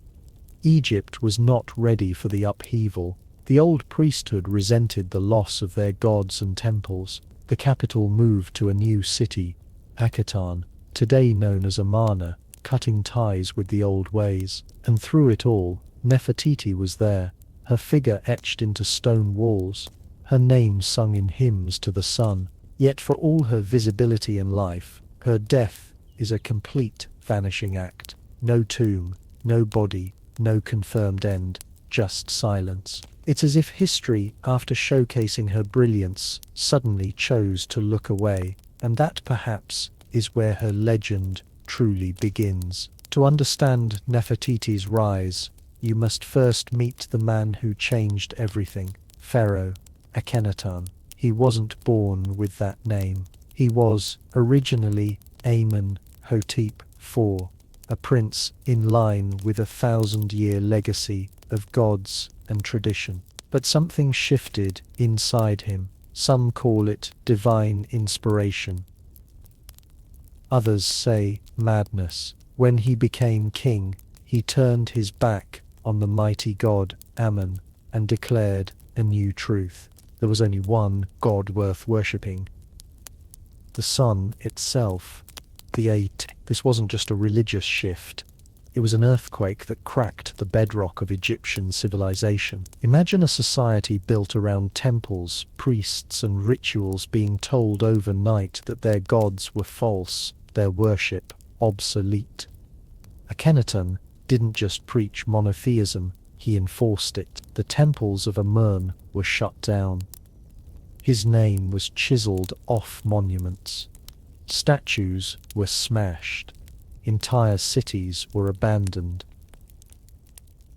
Egypt was not ready for the upheaval. The old priesthood resented the loss of their gods and temples. The capital moved to a new city, Akhenaten, today known as Amarna, cutting ties with the old ways. And through it all, Nefertiti was there, her figure etched into stone walls, her name sung in hymns to the sun. Yet for all her visibility in life, her death is a complete vanishing act. No tomb, no body, no confirmed end, just silence. It's as if history, after showcasing her brilliance, suddenly chose to look away, and that perhaps is where her legend truly begins. To understand Nefertiti's rise, you must first meet the man who changed everything, Pharaoh Akhenaten. He wasn't born with that name. He was, originally, Amenhotep IV, a prince in line with a 1,000-year legacy of gods and tradition. But something shifted inside him. Some call it divine inspiration. Others say madness. When he became king, he turned his back on the mighty god Ammon and declared a new truth. There was only one god worth worshipping: the sun itself. This wasn't just a religious shift. It was an earthquake that cracked the bedrock of Egyptian civilization. Imagine a society built around temples, priests, and rituals being told overnight that their gods were false, their worship obsolete. Akhenaten didn't just preach monotheism, he enforced it. The temples of Amun were shut down. His name was chiseled off monuments. Statues were smashed. Entire cities were abandoned.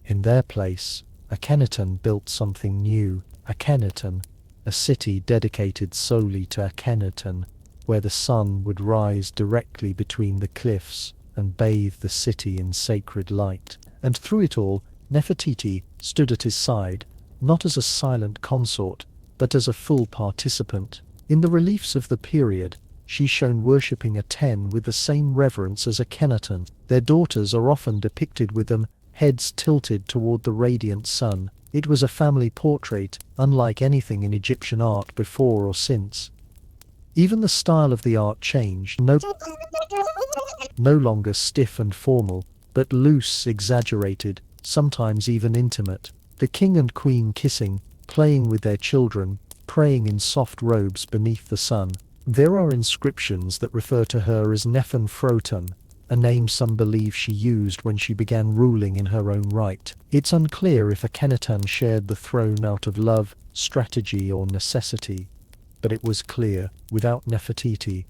In their place, Akhenaten built something new. Akhenaten, a city dedicated solely to Akhenaten, where the sun would rise directly between the cliffs and bathe the city in sacred light. And through it all, Nefertiti stood at his side, not as a silent consort, but as a full participant. In the reliefs of the period, she's shown worshipping Aten with the same reverence as Akhenaten. Their daughters are often depicted with them, heads tilted toward the radiant sun. It was a family portrait, unlike anything in Egyptian art before or since. Even the style of the art changed, no longer stiff and formal, but loose, exaggerated, sometimes even intimate. The king and queen kissing, playing with their children, praying in soft robes beneath the sun. There are inscriptions that refer to her as Nefertiti, a name some believe she used when she began ruling in her own right. It's unclear if Akhenaten shared the throne out of love, strategy, or necessity. But it was clear, without Nefertiti,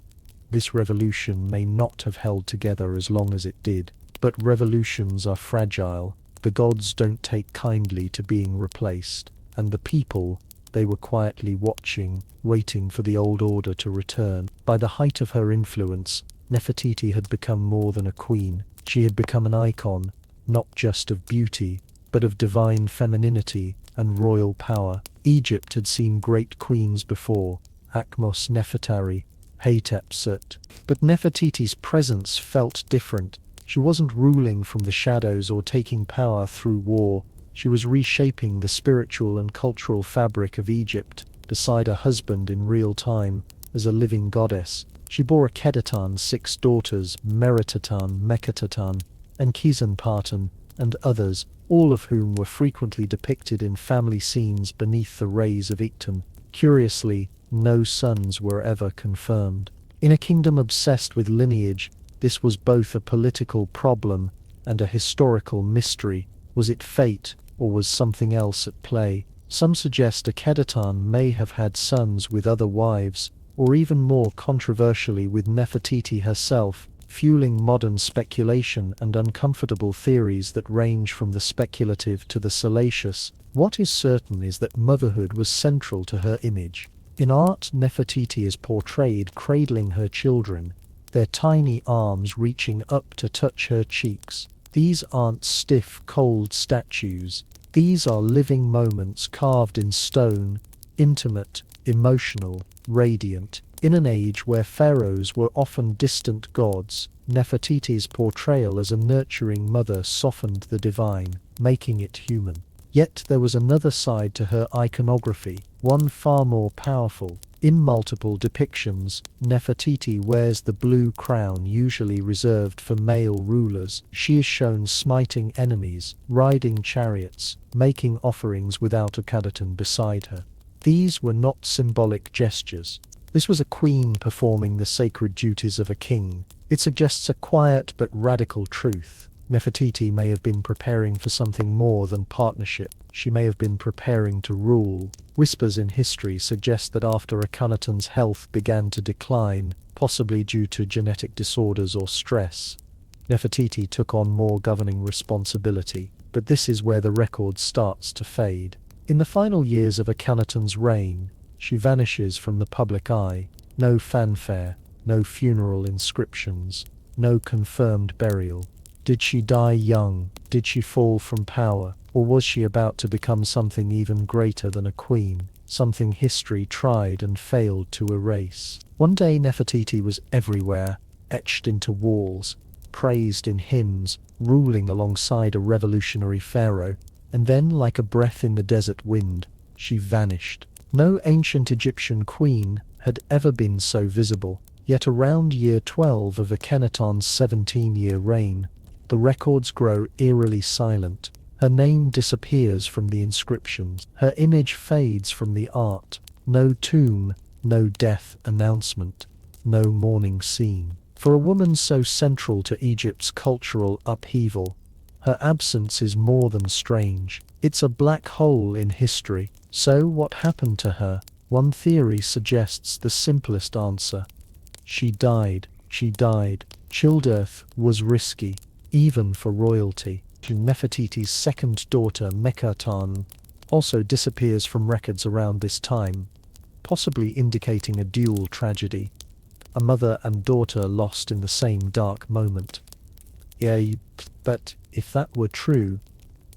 this revolution may not have held together as long as it did. But revolutions are fragile. The gods don't take kindly to being replaced. And the people, they were quietly watching, waiting for the old order to return. By the height of her influence, Nefertiti had become more than a queen. She had become an icon, not just of beauty, but of divine femininity and royal power. Egypt had seen great queens before, Akhmos Nefertari, Hatshepsut. But Nefertiti's presence felt different. She wasn't ruling from the shadows or taking power through war. She was reshaping the spiritual and cultural fabric of Egypt, beside her husband in real time, as a living goddess. She bore Akhenaten's 6 daughters, Meritatan, Mekhetatan, and Khisenpartan, and others, all of whom were frequently depicted in family scenes beneath the rays of Ikton. Curiously, no sons were ever confirmed. In a kingdom obsessed with lineage, this was both a political problem and a historical mystery. Was it fate, or was something else at play? Some suggest Akhenaten may have had sons with other wives, or even more controversially with Nefertiti herself, fueling modern speculation and uncomfortable theories that range from the speculative to the salacious. What is certain is that motherhood was central to her image. In art, Nefertiti is portrayed cradling her children, their tiny arms reaching up to touch her cheeks. These aren't stiff, cold statues. These are living moments carved in stone, intimate, emotional, radiant. In an age where pharaohs were often distant gods, Nefertiti's portrayal as a nurturing mother softened the divine, making it human. Yet there was another side to her iconography, one far more powerful. In multiple depictions, Nefertiti wears the blue crown usually reserved for male rulers. She is shown smiting enemies, riding chariots, making offerings without Akhenaten beside her. These were not symbolic gestures. This was a queen performing the sacred duties of a king. It suggests a quiet but radical truth. Nefertiti may have been preparing for something more than partnership. She may have been preparing to rule. Whispers in history suggest that after Akhenaten's health began to decline, possibly due to genetic disorders or stress, Nefertiti took on more governing responsibility. But this is where the record starts to fade. In the final years of Akhenaten's reign, she vanishes from the public eye. No fanfare, no funeral inscriptions, no confirmed burial. Did she die young? Did she fall from power? Or was she about to become something even greater than a queen? Something history tried and failed to erase. One day Nefertiti was everywhere, etched into walls, praised in hymns, ruling alongside a revolutionary pharaoh. And then, like a breath in the desert wind, she vanished. No ancient Egyptian queen had ever been so visible. Yet around year 12 of Akhenaten's 17-year reign, the records grow eerily silent. Her name disappears from the inscriptions. Her image fades from the art. No tomb, no death announcement, no mourning scene. For a woman so central to Egypt's cultural upheaval, her absence is more than strange. It's a black hole in history. So what happened to her? One theory suggests the simplest answer. She died. She died. Childbirth was risky, even for royalty. Nefertiti's second daughter, Mekhertan, also disappears from records around this time, possibly indicating a dual tragedy. A mother and daughter lost in the same dark moment. Yeah, but if that were true,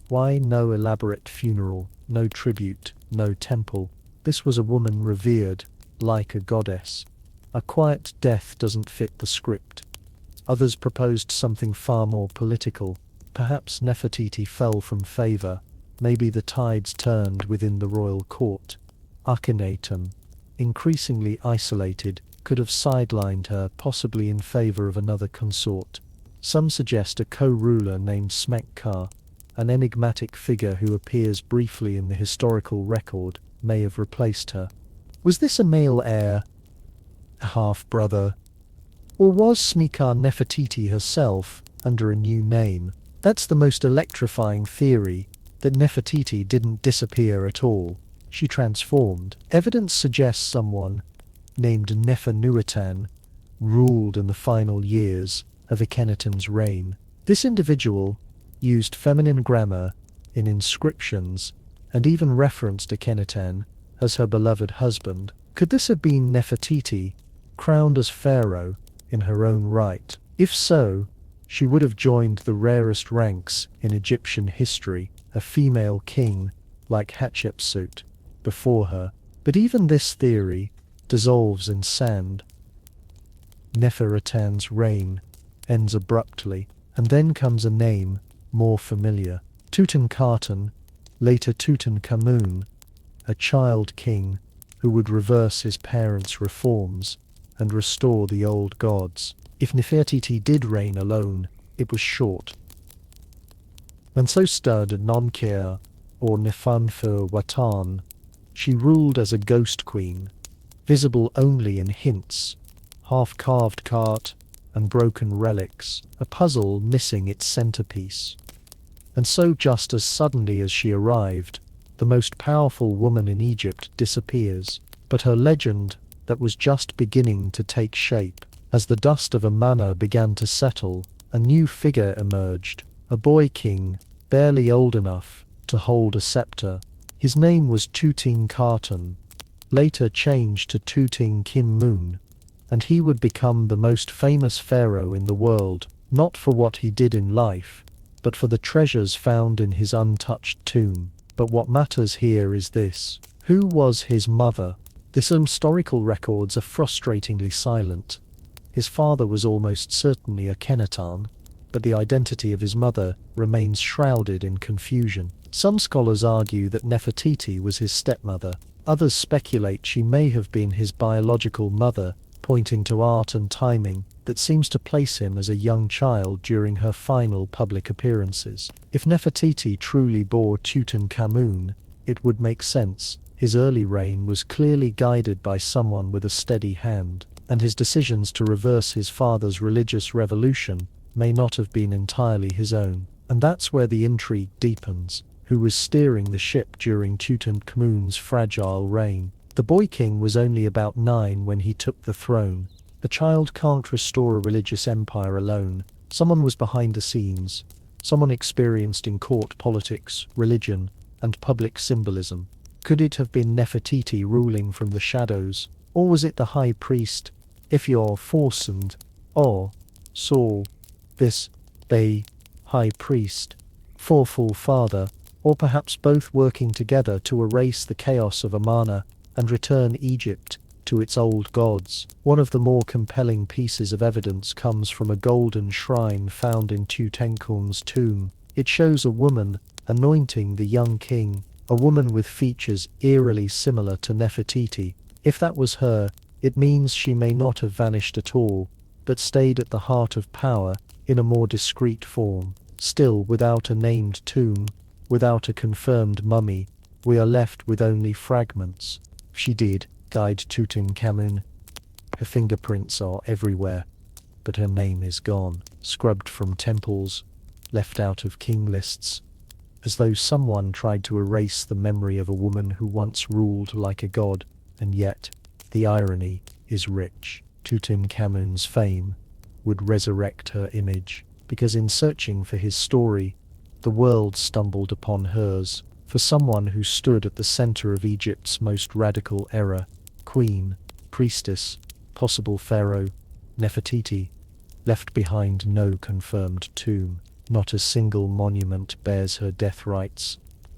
why no elaborate funeral, no tribute, no temple? This was a woman revered, like a goddess. A quiet death doesn't fit the script. Others proposed something far more political. Perhaps Nefertiti fell from favor. Maybe the tides turned within the royal court. Akhenaten, increasingly isolated, could have sidelined her, possibly in favor of another consort. Some suggest a co-ruler named Smoky, an enigmatic figure who appears briefly in the historical record, may have replaced her. Was this a male heir? A half-brother? Or was Smoky Nefertiti herself, under a new name? That's the most electrifying theory, that Nefertiti didn't disappear at all. She transformed. Evidence suggests someone, named Nefernueten, ruled in the final years of Akhenaten's reign. This individual used feminine grammar in inscriptions and even referenced Akhenaten as her beloved husband. Could this have been Nefertiti, crowned as pharaoh in her own right? If so, she would have joined the rarest ranks in Egyptian history, a female king like Hatshepsut before her. But even this theory dissolves in sand. Neferuten's reign ends abruptly, and then comes a name more familiar. Tutankhaten, later Tutankhamun, a child king who would reverse his parents' reforms and restore the old gods. If Nefertiti did reign alone, it was short. And so stood Nonkir, or Nefanfer-Watan. She ruled as a ghost queen, visible only in hints, half-carved cart and broken relics, a puzzle missing its centerpiece. And so just as suddenly as she arrived, the most powerful woman in Egypt, disappears. But her legend, that was just beginning to take shape. As the dust of Amarna began to settle, a new figure emerged, a boy king, barely old enough to hold a scepter. His name was Tutankhamun, later changed to Tutankhamun, and he would become the most famous pharaoh in the world, not for what he did in life, but for the treasures found in his untouched tomb. But what matters here is this: who was his mother? The historical records are frustratingly silent. His father was almost certainly Akhenaten, but the identity of his mother remains shrouded in confusion. Some scholars argue that Nefertiti was his stepmother. Others speculate she may have been his biological mother, pointing to art and timing that seems to place him as a young child during her final public appearances. If Nefertiti truly bore Tutankhamun, it would make sense. His early reign was clearly guided by someone with a steady hand, and his decisions to reverse his father's religious revolution may not have been entirely his own. And that's where the intrigue deepens. Who was steering the ship during Tutankhamun's fragile reign? The boy king was only about 9 when he took the throne. A child can't restore a religious empire alone. Someone was behind the scenes, someone experienced in court politics, religion, and public symbolism. Could it have been Nefertiti ruling from the shadows? Or was it the high priest, Ifyor Forsund, or Saul, this, the high priest, fourfold father, or perhaps both working together to erase the chaos of Amarna and return Egypt to its old gods? One of the more compelling pieces of evidence comes from a golden shrine found in Tutankhamun's tomb. It shows a woman anointing the young king, a woman with features eerily similar to Nefertiti. If that was her, it means she may not have vanished at all, but stayed at the heart of power in a more discreet form. Still, without a named tomb, without a confirmed mummy, we are left with only fragments. She did guide Tutankhamun. Her fingerprints are everywhere, but her name is gone, scrubbed from temples, left out of king lists, as though someone tried to erase the memory of a woman who once ruled like a god. And yet, the irony is rich. Tutankhamun's fame would resurrect her image, because in searching for his story, the world stumbled upon hers. For someone who stood at the center of Egypt's most radical era, queen, priestess, possible pharaoh, Nefertiti, left behind no confirmed tomb. Not a single monument bears her death rites.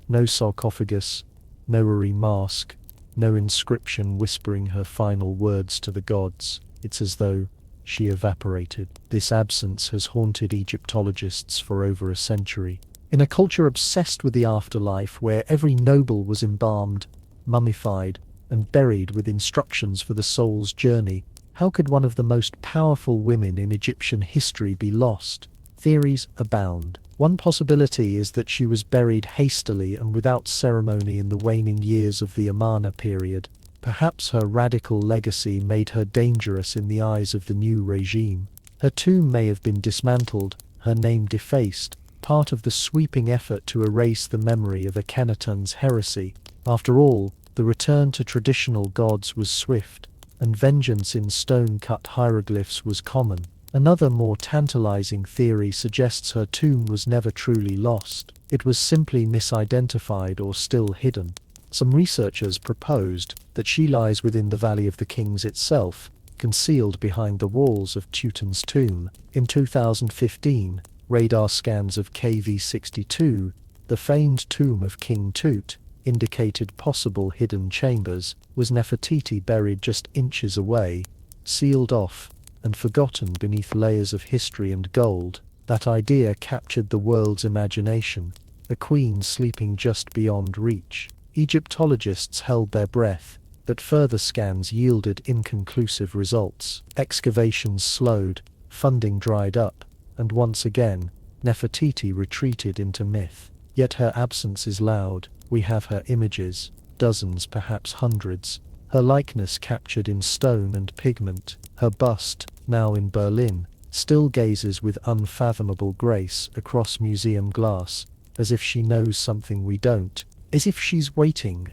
No sarcophagus, no Ari mask, no inscription whispering her final words to the gods. It's as though she evaporated. This absence has haunted Egyptologists for over a century. In a culture obsessed with the afterlife, where every noble was embalmed, mummified, and buried with instructions for the soul's journey, how could one of the most powerful women in Egyptian history be lost? Theories abound. One possibility is that she was buried hastily and without ceremony in the waning years of the Amarna period. Perhaps her radical legacy made her dangerous in the eyes of the new regime. Her tomb may have been dismantled, her name defaced, part of the sweeping effort to erase the memory of Akhenaten's heresy. After all, the return to traditional gods was swift, and vengeance in stone-cut hieroglyphs was common. Another more tantalizing theory suggests her tomb was never truly lost. It was simply misidentified or still hidden. Some researchers proposed that she lies within the Valley of the Kings itself, concealed behind the walls of Tutan's tomb. In 2015, radar scans of KV-62, the famed tomb of King Tut, indicated possible hidden chambers. Was Nefertiti buried just inches away, sealed off, and forgotten beneath layers of history and gold? That idea captured the world's imagination, a queen sleeping just beyond reach. Egyptologists held their breath, but further scans yielded inconclusive results. Excavations slowed, funding dried up, and once again, Nefertiti retreated into myth. Yet her absence is loud. We have her images, dozens, perhaps hundreds. Her likeness captured in stone and pigment. Her bust, now in Berlin, still gazes with unfathomable grace across museum glass, as if she knows something we don't. as if she's waiting.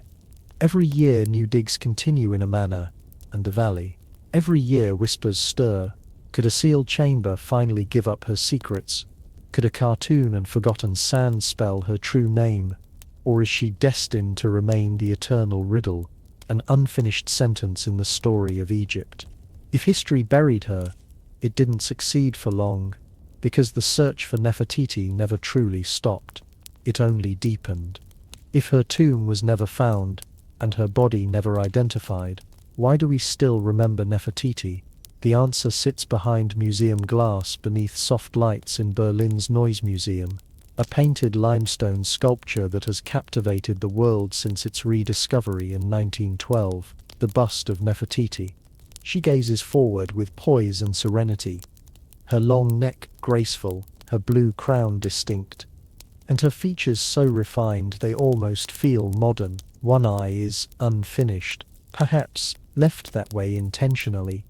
Every year new digs continue in a manor and a valley. Every year whispers stir. Could a sealed chamber finally give up her secrets? Could a cartoon and forgotten sand spell her true name? Or is she destined to remain the eternal riddle, an unfinished sentence in the story of Egypt? If history buried her, it didn't succeed for long, because the search for Nefertiti never truly stopped. It only deepened. If her tomb was never found, and her body never identified, why do we still remember Nefertiti? The answer sits behind museum glass beneath soft lights in Berlin's Noise Museum, a painted limestone sculpture that has captivated the world since its rediscovery in 1912, the bust of Nefertiti. She gazes forward with poise and serenity, her long neck graceful, her blue crown distinct, and her features so refined they almost feel modern. One eye is unfinished, perhaps left that way intentionally,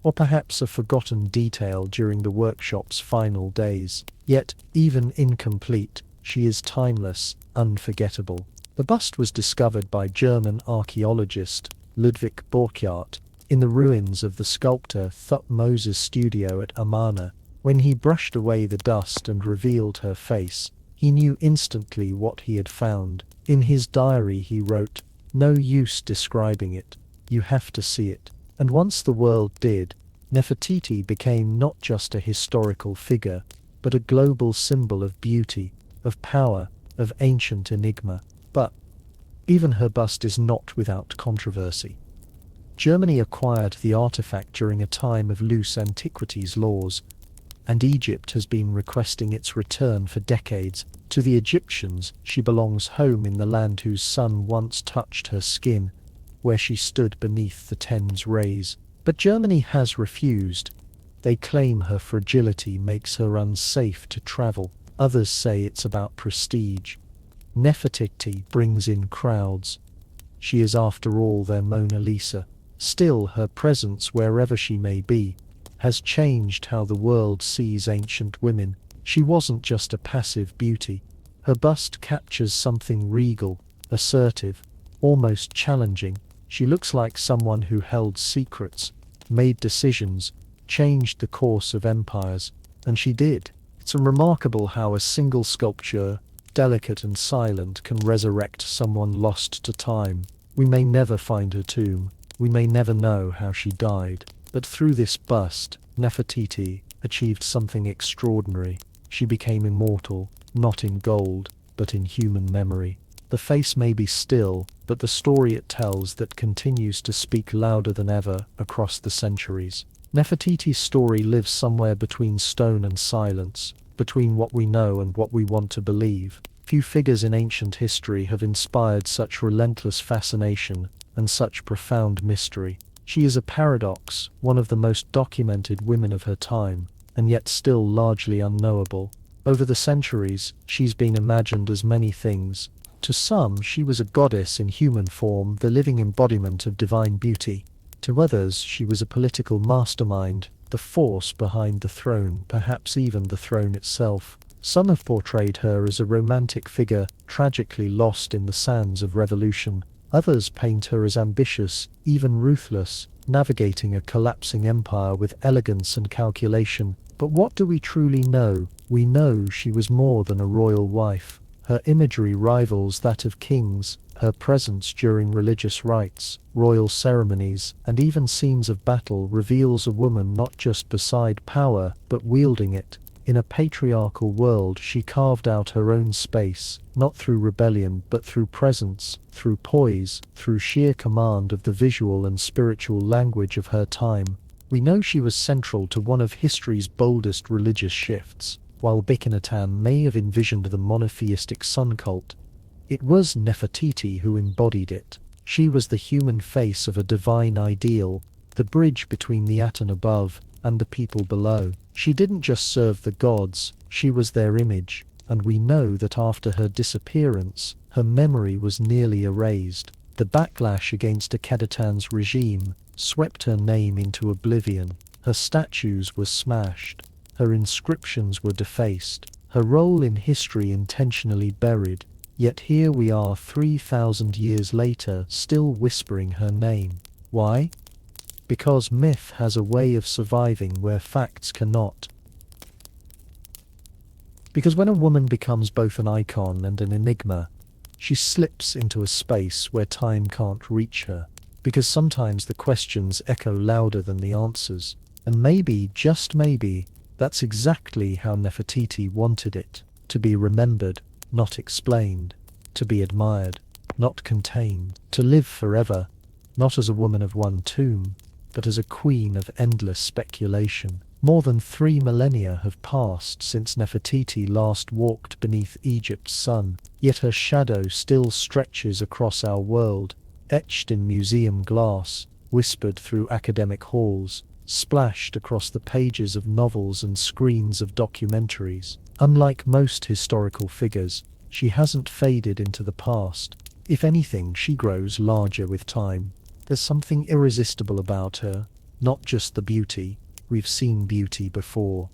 or perhaps a forgotten detail during the workshop's final days. Yet, even incomplete, she is timeless, unforgettable. The bust was discovered by German archaeologist Ludwig Borchardt in the ruins of the sculptor Thutmose's studio at Amarna. When he brushed away the dust and revealed her face, he knew instantly what he had found. In his diary he wrote, "No use describing it, you have to see it." And once the world did, Nefertiti became not just a historical figure, but a global symbol of beauty, of power, of ancient enigma. But even her bust is not without controversy. Germany acquired the artifact during a time of loose antiquities laws, and Egypt has been requesting its return for decades. To the Egyptians, she belongs home in the land whose sun once touched her skin, where she stood beneath the Thames rays. But Germany has refused. They claim her fragility makes her unsafe to travel. Others say it's about prestige. Nefertiti brings in crowds. She is after all their Mona Lisa. Still, her presence wherever she may be has changed how the world sees ancient women. She wasn't just a passive beauty. Her bust captures something regal, assertive, almost challenging. She looks like someone who held secrets, made decisions, changed the course of empires, and she did. It's remarkable how a single sculpture, delicate and silent, can resurrect someone lost to time. We may never find her tomb, we may never know how she died, but through this bust, Nefertiti achieved something extraordinary. She became immortal, not in gold, but in human memory. The face may be still, but the story it tells that continues to speak louder than ever across the centuries. Nefertiti's story lives somewhere between stone and silence, between what we know and what we want to believe. Few figures in ancient history have inspired such relentless fascination and such profound mystery. She is a paradox, one of the most documented women of her time, and yet still largely unknowable. Over the centuries, she's been imagined as many things. To some, she was a goddess in human form, the living embodiment of divine beauty. To others, she was a political mastermind, the force behind the throne, perhaps even the throne itself. Some have portrayed her as a romantic figure, tragically lost in the sands of revolution. Others paint her as ambitious, even ruthless, navigating a collapsing empire with elegance and calculation. But what do we truly know? We know she was more than a royal wife. Her imagery rivals that of kings. Her presence during religious rites, royal ceremonies, and even scenes of battle reveals a woman not just beside power, but wielding it. In a patriarchal world, she carved out her own space, not through rebellion, but through presence, through poise, through sheer command of the visual and spiritual language of her time. We know she was central to one of history's boldest religious shifts. While Akhenaten may have envisioned the monotheistic sun cult, it was Nefertiti who embodied it. She was the human face of a divine ideal, the bridge between the Aten above and the people below. She didn't just serve the gods, she was their image, and we know that after her disappearance, her memory was nearly erased. The backlash against Akhenaten's regime swept her name into oblivion. Her statues were smashed, her inscriptions were defaced, her role in history intentionally buried. Yet here we are 3,000 years later, still whispering her name. Why? Because myth has a way of surviving where facts cannot. Because when a woman becomes both an icon and an enigma, she slips into a space where time can't reach her. Because sometimes the questions echo louder than the answers. And maybe, just maybe, that's exactly how Nefertiti wanted it. To be remembered, not explained. To be admired, not contained. To live forever, not as a woman of one tomb, but as a queen of endless speculation. More than 3 millennia have passed since Nefertiti last walked beneath Egypt's sun, yet her shadow still stretches across our world, etched in museum glass, whispered through academic halls, splashed across the pages of novels and screens of documentaries. Unlike most historical figures, she hasn't faded into the past. If anything, she grows larger with time. There's something irresistible about her, not just the beauty. We've seen beauty before.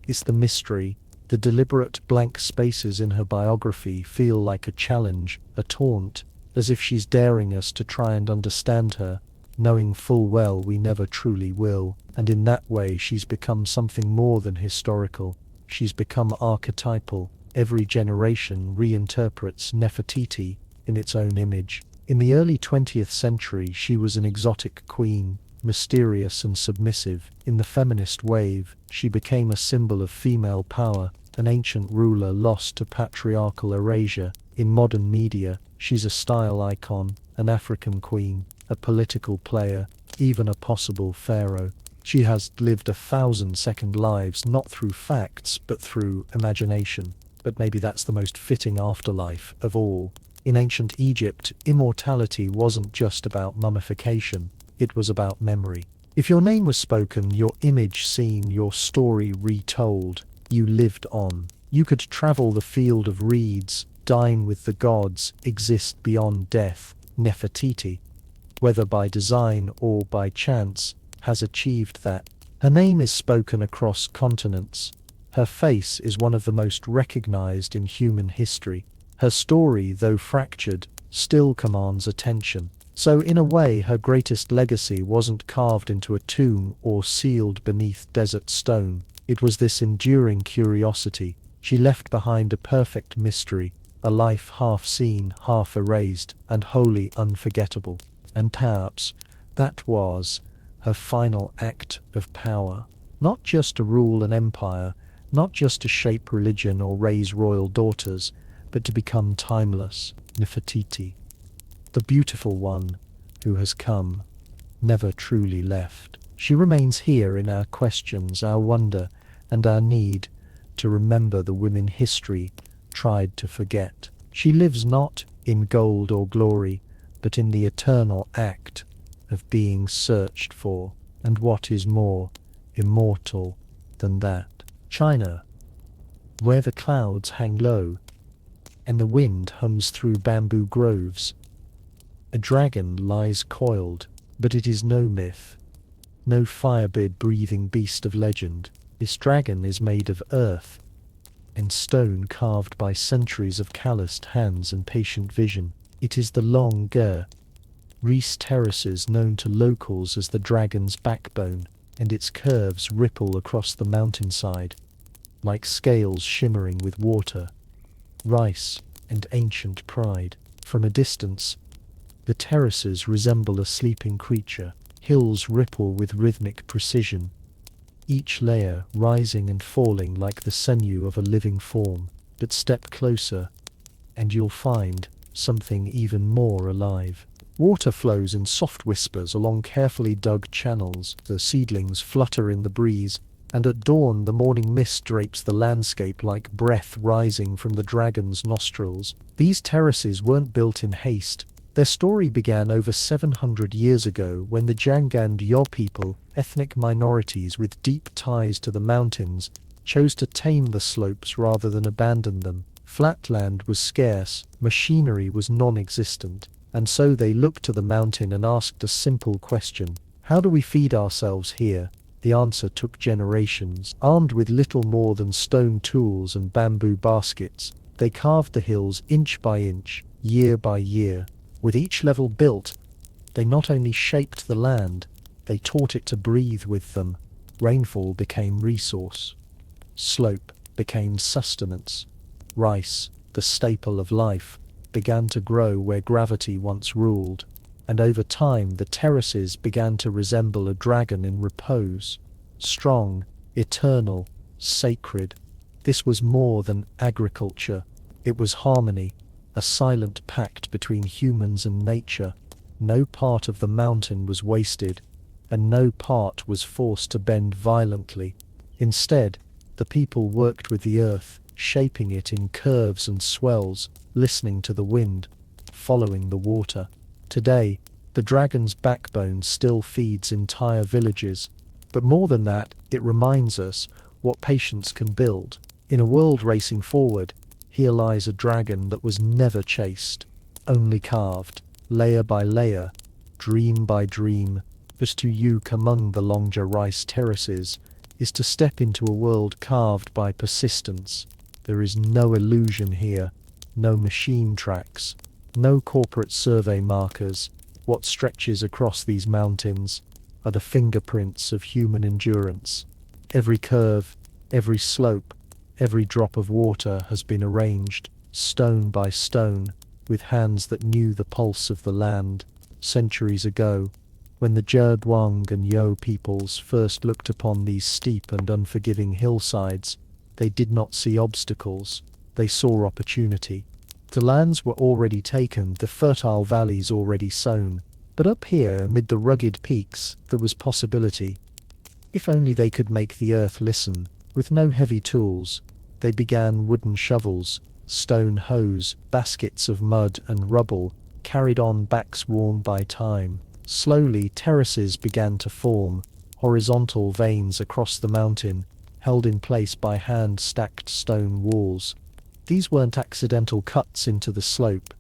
It's the mystery. The deliberate blank spaces in her biography feel like a challenge, a taunt, as if she's daring us to try and understand her, knowing full well we never truly will. And in that way she's become something more than historical. She's become archetypal. Every generation reinterprets Nefertiti in its own image. In the early 20th century she was an exotic queen, mysterious and submissive. In the feminist wave, she became a symbol of female power, an ancient ruler lost to patriarchal erasure. In modern media, she's a style icon, an African queen, a political player, even a possible pharaoh. She has lived 1,000 second lives not through facts but through imagination. But maybe that's the most fitting afterlife of all. In ancient Egypt, immortality wasn't just about mummification, it was about memory. If your name was spoken, your image seen, your story retold, you lived on. You could travel the field of reeds, dine with the gods, exist beyond death. Nefertiti, whether by design or by chance, has achieved that. Her name is spoken across continents. Her face is one of the most recognized in human history. Her story, though fractured, still commands attention. So in a way, her greatest legacy wasn't carved into a tomb or sealed beneath desert stone. It was this enduring curiosity. She left behind a perfect mystery, a life half seen, half erased, and wholly unforgettable. And perhaps that was her final act of power. Not just to rule an empire, not just to shape religion or raise royal daughters, but to become timeless. Nefertiti, the beautiful one who has come, never truly left. She remains here in our questions, our wonder, and our need to remember the women history tried to forget. She lives not in gold or glory, but in the eternal act of being searched for. And what is more immortal than that? China, where the clouds hang low and the wind hums through bamboo groves, a dragon lies coiled, but it is no myth, no firebird-breathing beast of legend. This dragon is made of earth and stone carved by centuries of calloused hands and patient vision. It is the long Reese terraces known to locals as the dragon's backbone, and its curves ripple across the mountainside, like scales shimmering with water, rice, and ancient pride. From a distance, the terraces resemble a sleeping creature. Hills ripple with rhythmic precision, each layer rising and falling like the sinew of a living form. But step closer, and you'll find something even more alive. Water flows in soft whispers along carefully dug channels. The seedlings flutter in the breeze, and at dawn the morning mist drapes the landscape like breath rising from the dragon's nostrils. These terraces weren't built in haste. Their story began over 700 years ago when the Jangand Yo people, ethnic minorities with deep ties to the mountains, chose to tame the slopes rather than abandon them. Flat land was scarce, machinery was non-existent, and so they looked to the mountain and asked a simple question: how do we feed ourselves here? The answer took generations. Armed with little more than stone tools and bamboo baskets, They carved the hills inch by inch, year by year. With each level built, they not only shaped the land, they taught it to breathe with them. Rainfall became resource. Slope became sustenance. Rice, the staple of life, began to grow where gravity once ruled. And over time the terraces began to resemble a dragon in repose. Strong, eternal, sacred. This was more than agriculture. It was harmony, a silent pact between humans and nature. No part of the mountain was wasted, and no part was forced to bend violently. Instead, the people worked with the earth, shaping it in curves and swells, listening to the wind, following the water. Today, the dragon's backbone still feeds entire villages. But more than that, it reminds us what patience can build. In a world racing forward, here lies a dragon that was never chased, only carved, layer by layer, dream by dream. But to yoke among the longer rice terraces is to step into a world carved by persistence. There is no illusion here, no machine tracks, no corporate survey markers. What stretches across these mountains are the fingerprints of human endurance. Every curve, every slope, every drop of water has been arranged, stone by stone, with hands that knew the pulse of the land. Centuries ago, when the Zheduang and Yo peoples first looked upon these steep and unforgiving hillsides, they did not see obstacles, they saw opportunity. The lands were already taken, the fertile valleys already sown, but up here amid the rugged peaks there was possibility. If only they could make the earth listen. With no heavy tools, they began wooden shovels, stone hoes, baskets of mud and rubble, carried on backs worn by time. Slowly terraces began to form, horizontal veins across the mountain, held in place by hand-stacked stone walls. These weren't accidental cuts into the slope.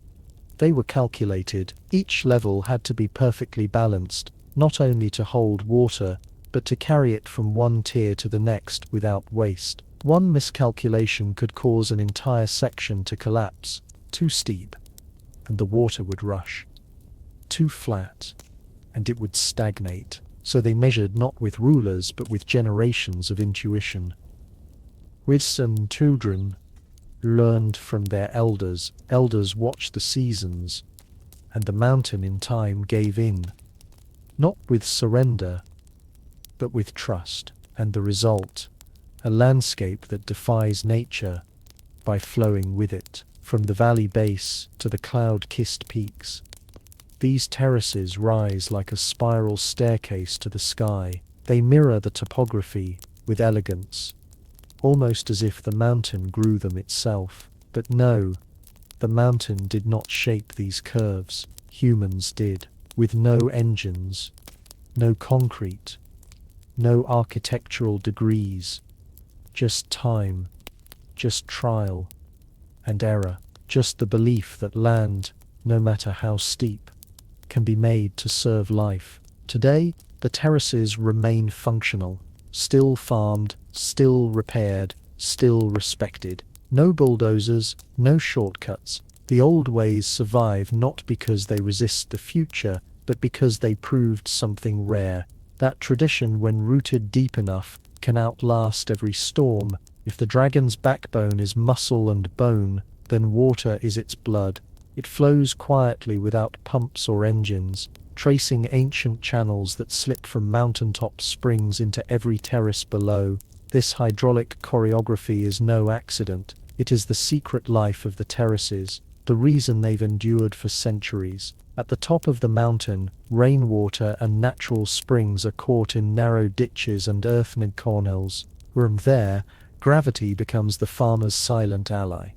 They were calculated. Each level had to be perfectly balanced, not only to hold water, but to carry it from one tier to the next without waste. One miscalculation could cause an entire section to collapse. Too steep, and the water would rush. Too flat, and it would stagnate. So they measured not with rulers but with generations of intuition. Wisdom children learned from their elders. Elders watched the seasons, and the mountain in time gave in, not with surrender, but with trust. And the result, a landscape that defies nature by flowing with it. From the valley base to the cloud-kissed peaks, these terraces rise like a spiral staircase to the sky. They mirror the topography with elegance, almost as if the mountain grew them itself. But no, the mountain did not shape these curves. Humans did, with no engines, no concrete, no architectural degrees, just time, just trial and error, just the belief that land, no matter how steep, can be made to serve life. Today, the terraces remain functional, still farmed, still repaired, still respected. No bulldozers, no shortcuts. The old ways survive not because they resist the future, but because they proved something rare. That tradition, when rooted deep enough, can outlast every storm. If the dragon's backbone is muscle and bone, then water is its blood. It flows quietly without pumps or engines, tracing ancient channels that slip from mountaintop springs into every terrace below. This hydraulic choreography is no accident. It is the secret life of the terraces, the reason they've endured for centuries. At the top of the mountain, rainwater and natural springs are caught in narrow ditches and earthen cornels. From there, gravity becomes the farmer's silent ally.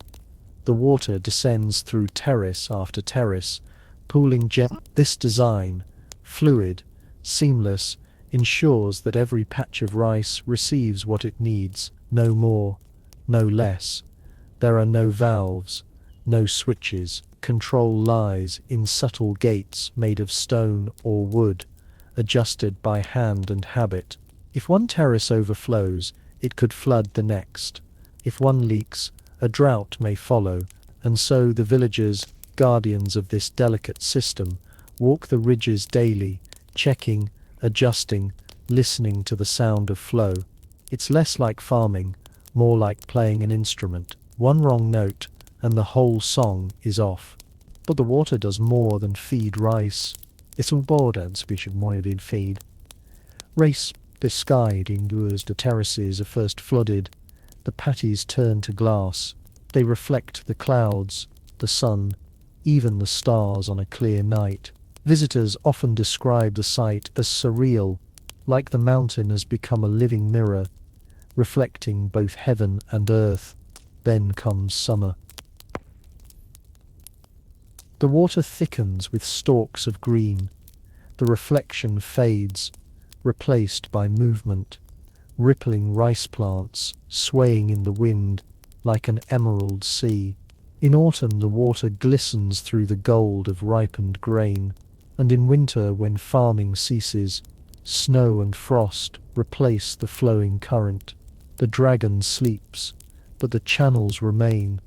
The water descends through terrace after terrace, pooling gently. This design, fluid, seamless, ensures that every patch of rice receives what it needs, no more, no less. There are no valves, no switches. Control lies in subtle gates made of stone or wood, adjusted by hand and habit. If one terrace overflows, it could flood the next. If one leaks, a drought may follow, and so the villagers, guardians of this delicate system, walk the ridges daily, checking, adjusting, listening to the sound of flow. It's less like farming, more like playing an instrument. One wrong note, and the whole song is off. But the water does more than feed rice. It's important bishop more than feed. Race skied endures the terraces are first flooded. The patties turn to glass. They reflect the clouds, the sun, even the stars on a clear night. Visitors often describe the sight as surreal, like the mountain has become a living mirror, reflecting both heaven and earth. Then comes summer. The water thickens with stalks of green. The reflection fades, replaced by movement, rippling rice plants swaying in the wind like an emerald sea. In autumn the water glistens through the gold of ripened grain, and in winter, when farming ceases, snow and frost replace the flowing current. The dragon sleeps, but the channels remain,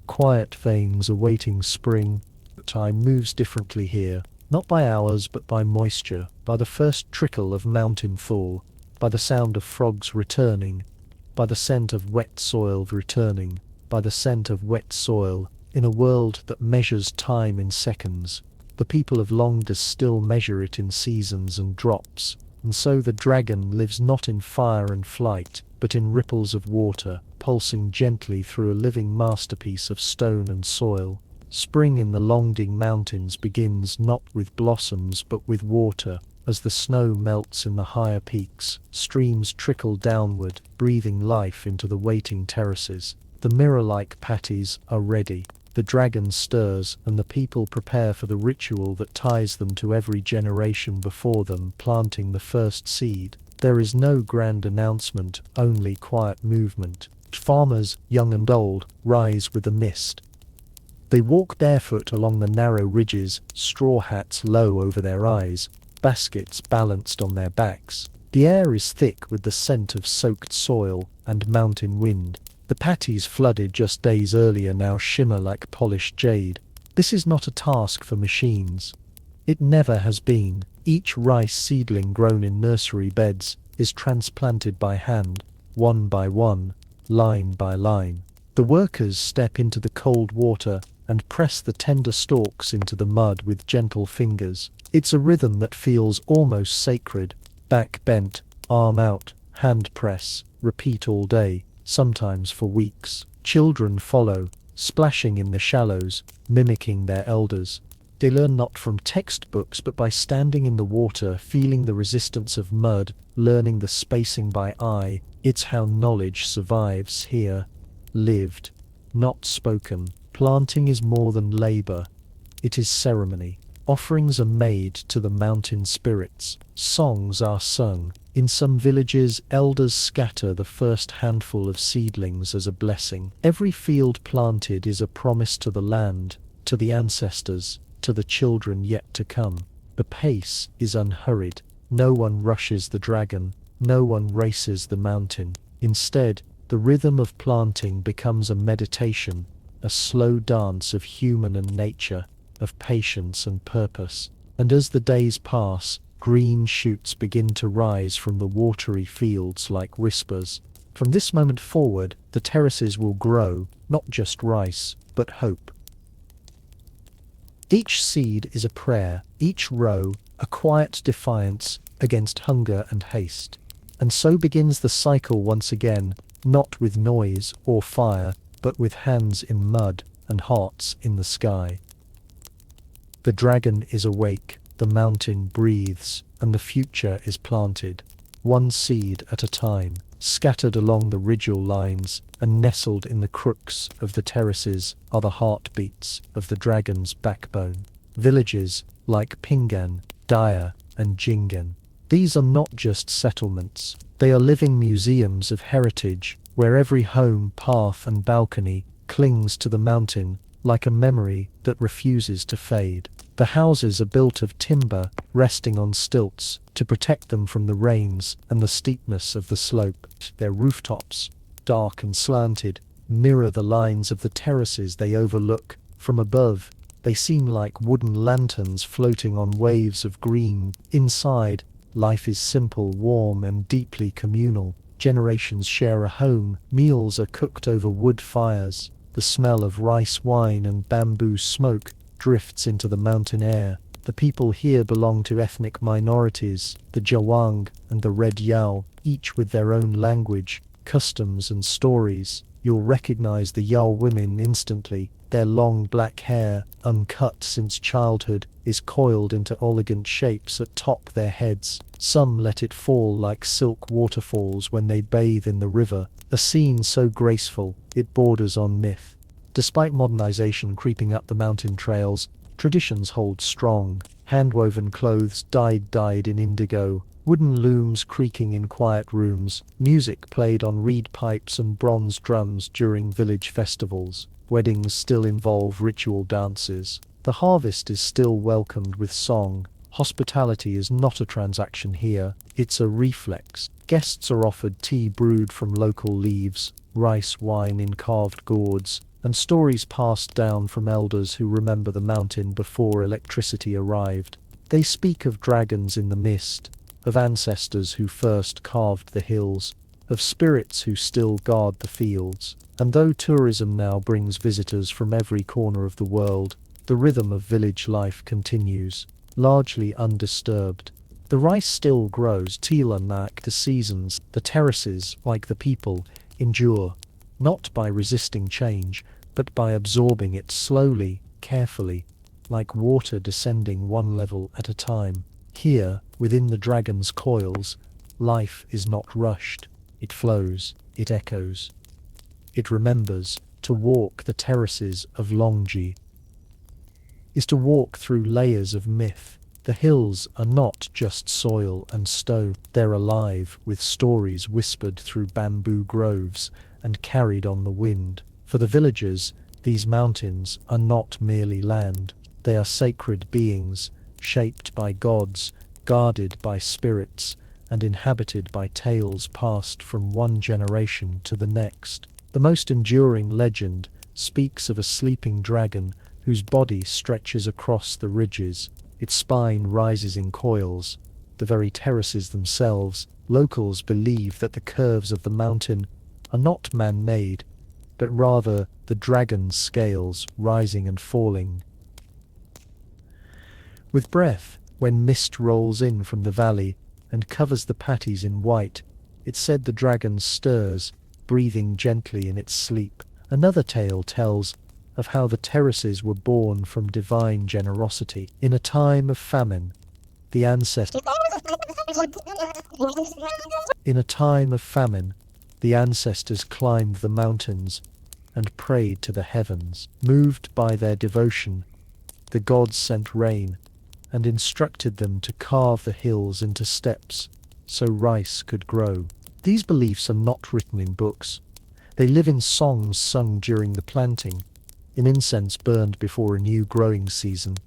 quiet veins awaiting spring. Time moves differently here, not by hours but by moisture, by the first trickle of mountain fall, by the sound of frogs returning, by the scent of wet soil returning, by the scent of wet soil, in a world that measures time in seconds. The people of Longdus still measure it in seasons and drops, and so the dragon lives not in fire and flight, but in ripples of water, pulsing gently through a living masterpiece of stone and soil. Spring in the Longding Mountains begins not with blossoms but with water. As the snow melts in the higher peaks, streams trickle downward, breathing life into the waiting terraces. The mirror-like patties are ready. The dragon stirs, and the people prepare for the ritual that ties them to every generation before them, planting the first seed. There is no grand announcement, only quiet movement. Farmers, young and old, rise with the mist. They walk barefoot along the narrow ridges, straw hats low over their eyes, baskets balanced on their backs. The air is thick with the scent of soaked soil and mountain wind. The patties flooded just days earlier now shimmer like polished jade. This is not a task for machines. It never has been. Each rice seedling grown in nursery beds is transplanted by hand, one by one, line by line. The workers step into the cold water and press the tender stalks into the mud with gentle fingers. It's a rhythm that feels almost sacred. Back bent, arm out, hand press, repeat all day, sometimes for weeks. Children follow, splashing in the shallows, mimicking their elders. They learn not from textbooks but by standing in the water, feeling the resistance of mud, learning the spacing by eye. It's how knowledge survives here, lived, not spoken. Planting is more than labor. It is ceremony. Offerings are made to the mountain spirits. Songs are sung. In some villages, elders scatter the first handful of seedlings as a blessing. Every field planted is a promise to the land, to the ancestors, to the children yet to come. The pace is unhurried. No one rushes the dragon. No one races the mountain. Instead, the rhythm of planting becomes a meditation, a slow dance of human and nature, of patience and purpose. And as the days pass, green shoots begin to rise from the watery fields like whispers. From this moment forward, the terraces will grow, not just rice, but hope. Each seed is a prayer, each row a quiet defiance against hunger and haste. And so begins the cycle once again, not with noise or fire, but with hands in mud and hearts in the sky. The dragon is awake, the mountain breathes, and the future is planted, one seed at a time, scattered along the ridgeal lines, and nestled in the crooks of the terraces are the heartbeats of the dragon's backbone. Villages like Pingan, Daya, and Jingen. These are not just settlements, they are living museums of heritage, where every home, path, and balcony clings to the mountain like a memory that refuses to fade. The houses are built of timber, resting on stilts, to protect them from the rains and the steepness of the slope. Their rooftops, dark and slanted, mirror the lines of the terraces they overlook. From above, they seem like wooden lanterns floating on waves of green. Inside, life is simple, warm, and deeply communal. Generations share a home, meals are cooked over wood fires. The smell of rice wine and bamboo smoke drifts into the mountain air. The people here belong to ethnic minorities, the Jawang and the Red Yao, each with their own language, customs and stories. You'll recognize the Yao women instantly. Their long black hair, uncut since childhood, is coiled into elegant shapes atop their heads. Some let it fall like silk waterfalls when they bathe in the river, a scene so graceful it borders on myth. Despite modernization creeping up the mountain trails, traditions hold strong. Hand-woven clothes dyed in indigo, wooden looms creaking in quiet rooms, music played on reed pipes and bronze drums during village festivals. Weddings still involve ritual dances. The harvest is still welcomed with song. Hospitality is not a transaction here, it's a reflex. Guests are offered tea brewed from local leaves, rice wine in carved gourds, and stories passed down from elders who remember the mountain before electricity arrived. They speak of dragons in the mist, of ancestors who first carved the hills, of spirits who still guard the fields. And though tourism now brings visitors from every corner of the world, the rhythm of village life continues, largely undisturbed. The rice still grows, like the seasons. The terraces, like the people, endure, not by resisting change, but by absorbing it slowly, carefully, like water descending one level at a time. Here, within the dragon's coils, life is not rushed. It flows, it echoes. It remembers. To walk the terraces of Longji is to walk through layers of myth. The hills are not just soil and stone, they're alive with stories whispered through bamboo groves and carried on the wind. For the villagers, these mountains are not merely land, they are sacred beings, shaped by gods, guarded by spirits, and inhabited by tales passed from one generation to the next. The most enduring legend speaks of a sleeping dragon whose body stretches across the ridges. Its spine rises in coils. The very terraces themselves, locals believe that the curves of the mountain are not man-made, but rather the dragon's scales rising and falling. With breath, when mist rolls in from the valley and covers the patties in white, it's said the dragon stirs, breathing gently in its sleep. Another tale tells of how the terraces were born from divine generosity. In a time of famine, the ancestors climbed the mountains and prayed to the heavens. Moved by their devotion, the gods sent rain and instructed them to carve the hills into steps so rice could grow. These beliefs are not written in books. They live in songs sung during the planting, in incense burned before a new growing season,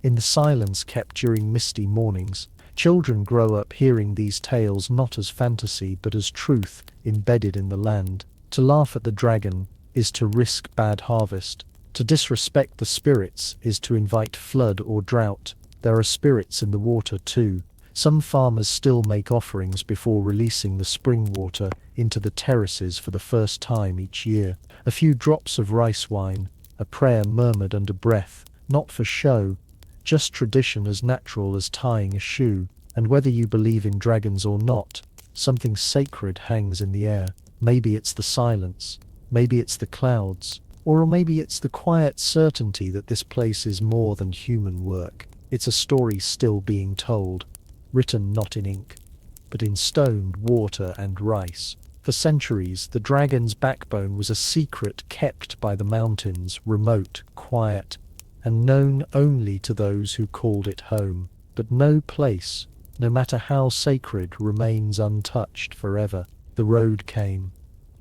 in the silence kept during misty mornings. Children grow up hearing these tales not as fantasy but as truth embedded in the land. To laugh at the dragon is to risk bad harvest. To disrespect the spirits is to invite flood or drought. There are spirits in the water too. Some farmers still make offerings before releasing the spring water into the terraces for the first time each year. A few drops of rice wine, a prayer murmured under breath, not for show, just tradition as natural as tying a shoe. And whether you believe in dragons or not, something sacred hangs in the air. Maybe it's the silence, maybe it's the clouds, or maybe it's the quiet certainty that this place is more than human work. It's a story still being told, written not in ink, but in stone, water, and rice. For centuries, the dragon's backbone was a secret kept by the mountains, remote, quiet, and known only to those who called it home. But no place, no matter how sacred, remains untouched forever. The road came.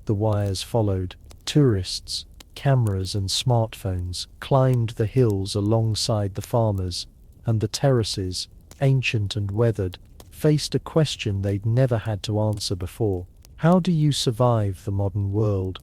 The wires followed. Tourists, cameras and smartphones climbed the hills alongside the farmers, and the terraces, ancient and weathered, faced a question they'd never had to answer before. How do you survive the modern world?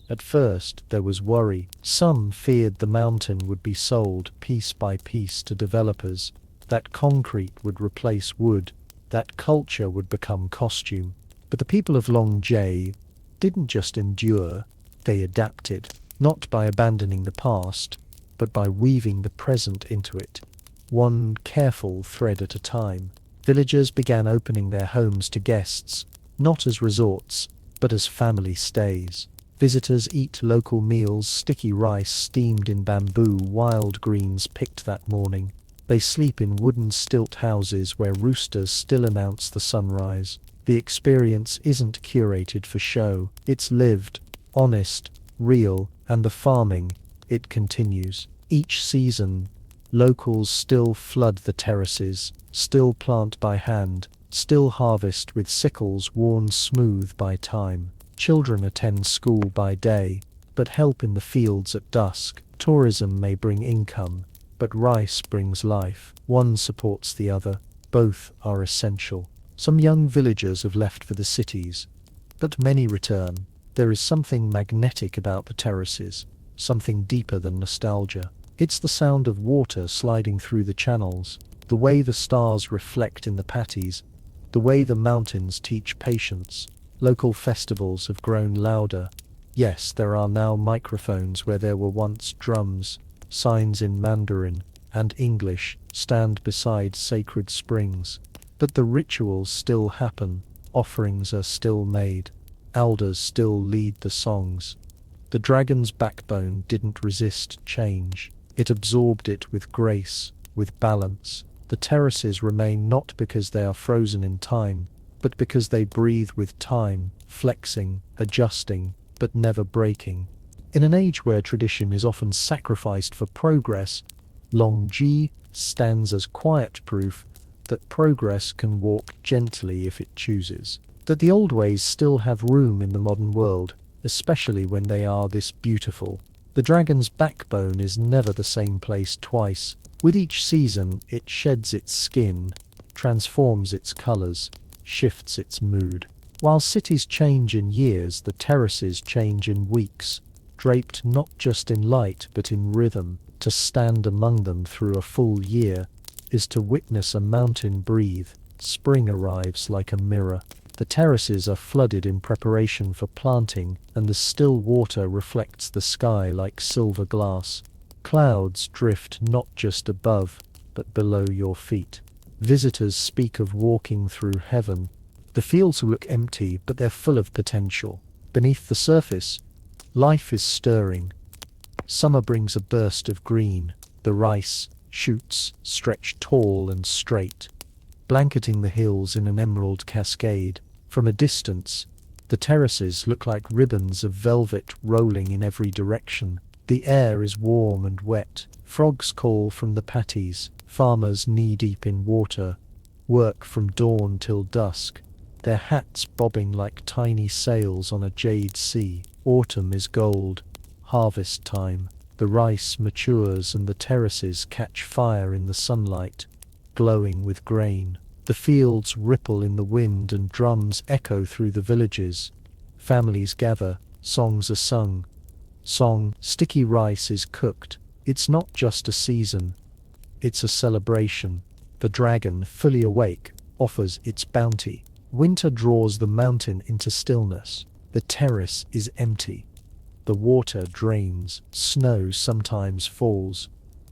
At first there was worry. Some feared the mountain would be sold piece by piece to developers, that concrete would replace wood, that culture would become costume. But the people of Long J didn't just endure, they adapted, not by abandoning the past, but by weaving the present into it, one careful thread at a time. Villagers began opening their homes to guests, not as resorts, but as family stays. Visitors eat local meals, sticky rice steamed in bamboo, wild greens picked that morning. They sleep in wooden stilt houses where roosters still announce the sunrise. The experience isn't curated for show, it's lived, honest, real, and the farming, it continues. Each season, locals still flood the terraces, still plant by hand, still harvest with sickles worn smooth by time. Children attend school by day, but help in the fields at dusk. Tourism may bring income, but rice brings life. One supports the other. Both are essential. Some young villagers have left for the cities, but many return. There is something magnetic about the terraces, something deeper than nostalgia. It's the sound of water sliding through the channels, the way the stars reflect in the patties, the way the mountains teach patience. Local festivals have grown louder. Yes, there are now microphones where there were once drums, signs in Mandarin and English stand beside sacred springs. But the rituals still happen, offerings are still made, elders still lead the songs. The dragon's backbone didn't resist change. It absorbed it with grace, with balance. The terraces remain not because they are frozen in time, but because they breathe with time, flexing, adjusting, but never breaking. In an age where tradition is often sacrificed for progress, Long G stands as quiet proof that progress can walk gently if it chooses. That the old ways still have room in the modern world, especially when they are this beautiful. The dragon's backbone is never the same place twice. With each season, it sheds its skin, transforms its colors, shifts its mood. While cities change in years, the terraces change in weeks, draped not just in light but in rhythm. To stand among them through a full year is to witness a mountain breathe. Spring arrives like a mirror. The terraces are flooded in preparation for planting, and the still water reflects the sky like silver glass. Clouds drift not just above, but below your feet. Visitors speak of walking through heaven. The fields look empty, but they're full of potential. Beneath the surface, life is stirring. Summer brings a burst of green. The rice shoots stretch tall and straight, blanketing the hills in an emerald cascade. From a distance, the terraces look like ribbons of velvet rolling in every direction. The air is warm and wet. Frogs call from the patties. Farmers knee-deep in water work from dawn till dusk, their hats bobbing like tiny sails on a jade sea. Autumn is gold, harvest time. The rice matures and the terraces catch fire in the sunlight, glowing with grain. The fields ripple in the wind and drums echo through the villages. Families gather, songs are sung. Sticky rice is cooked. It's not just a season, it's a celebration. The dragon, fully awake, offers its bounty. Winter draws the mountain into stillness. The terrace is empty. The water drains. Snow sometimes falls,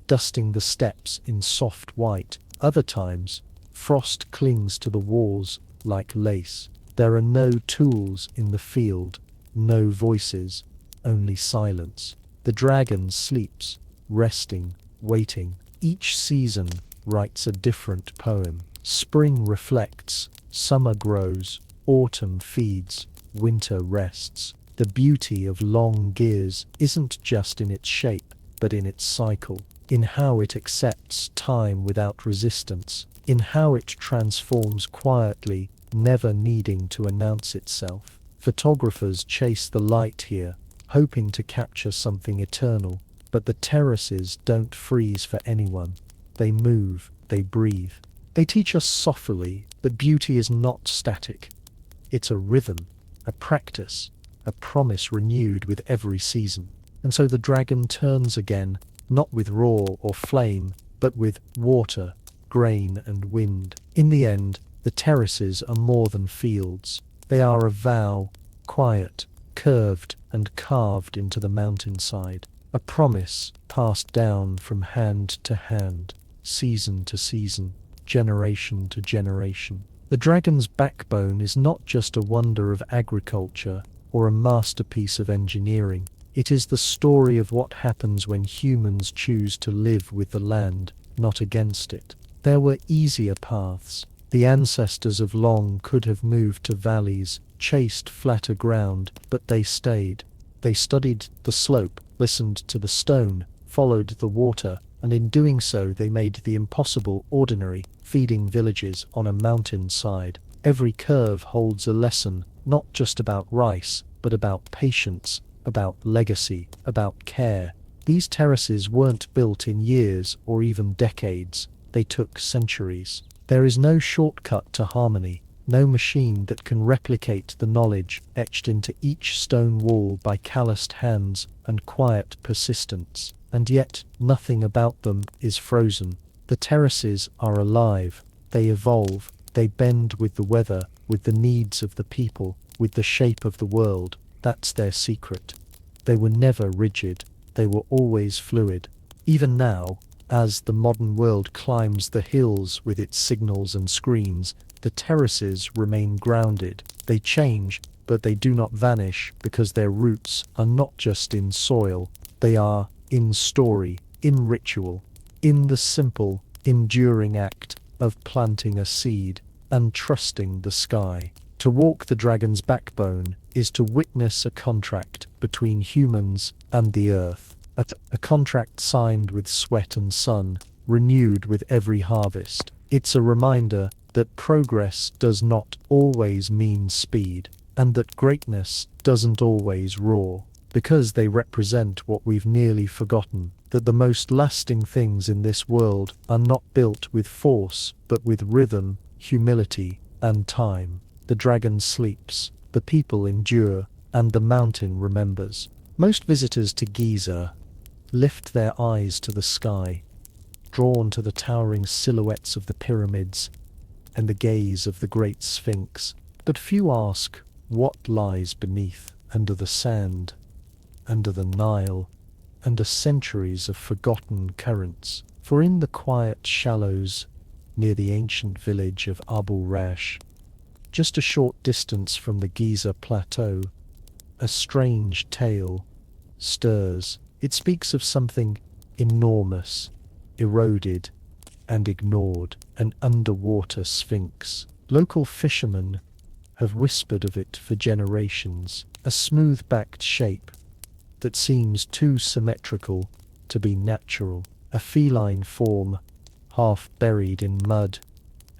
dusting the steps in soft white. Other times, frost clings to the walls like lace. There are no tools in the field, no voices, only silence. The dragon sleeps, resting, waiting. Each season writes a different poem. Spring reflects, summer grows, autumn feeds, winter rests. The beauty of Long Gears isn't just in its shape, but in its cycle, in how it accepts time without resistance, in how it transforms quietly, never needing to announce itself. Photographers chase the light here, hoping to capture something eternal, but the terraces don't freeze for anyone. They move, they breathe. They teach us softly that beauty is not static. It's a rhythm, a practice, a promise renewed with every season. And so the dragon turns again, not with roar or flame, but with water, grain and wind. In the end, the terraces are more than fields. They are a vow, quiet, curved and carved into the mountainside. A promise passed down from hand to hand, season to season, generation to generation. The dragon's backbone is not just a wonder of agriculture or a masterpiece of engineering. It is the story of what happens when humans choose to live with the land, not against it. There were easier paths. The ancestors of long could have moved to valleys, chased flatter ground, but they stayed. They studied the slope, listened to the stone, followed the water, and in doing so they made the impossible ordinary, feeding villages on a mountainside. Every curve holds a lesson, not just about rice, but about patience, about legacy, about care. These terraces weren't built in years or even decades. They took centuries. There is no shortcut to harmony, no machine that can replicate the knowledge etched into each stone wall by calloused hands and quiet persistence. And yet, nothing about them is frozen. The terraces are alive. They evolve. They bend with the weather, with the needs of the people, with the shape of the world. That's their secret. They were never rigid. They were always fluid. Even now, as the modern world climbs the hills with its signals and screens, the terraces remain grounded. They change, but they do not vanish because their roots are not just in soil. They are in story, in ritual, in the simple, enduring act of planting a seed and trusting the sky. To walk the dragon's backbone is to witness a contract between humans and the earth. A contract signed with sweat and sun, renewed with every harvest. It's a reminder that progress does not always mean speed, and that greatness doesn't always roar, because they represent what we've nearly forgotten, that the most lasting things in this world are not built with force, but with rhythm, humility, and time. The dragon sleeps, the people endure, and the mountain remembers. Most visitors to Giza lift their eyes to the sky, drawn to the towering silhouettes of the pyramids and the gaze of the great Sphinx. But few ask what lies beneath, under the sand, under the Nile, under centuries of forgotten currents. For in the quiet shallows near the ancient village of Abu Rash, just a short distance from the Giza plateau, a strange tale stirs. It speaks of something enormous, eroded and ignored, an underwater sphinx. Local fishermen have whispered of it for generations, a smooth-backed shape that seems too symmetrical to be natural, a feline form half buried in mud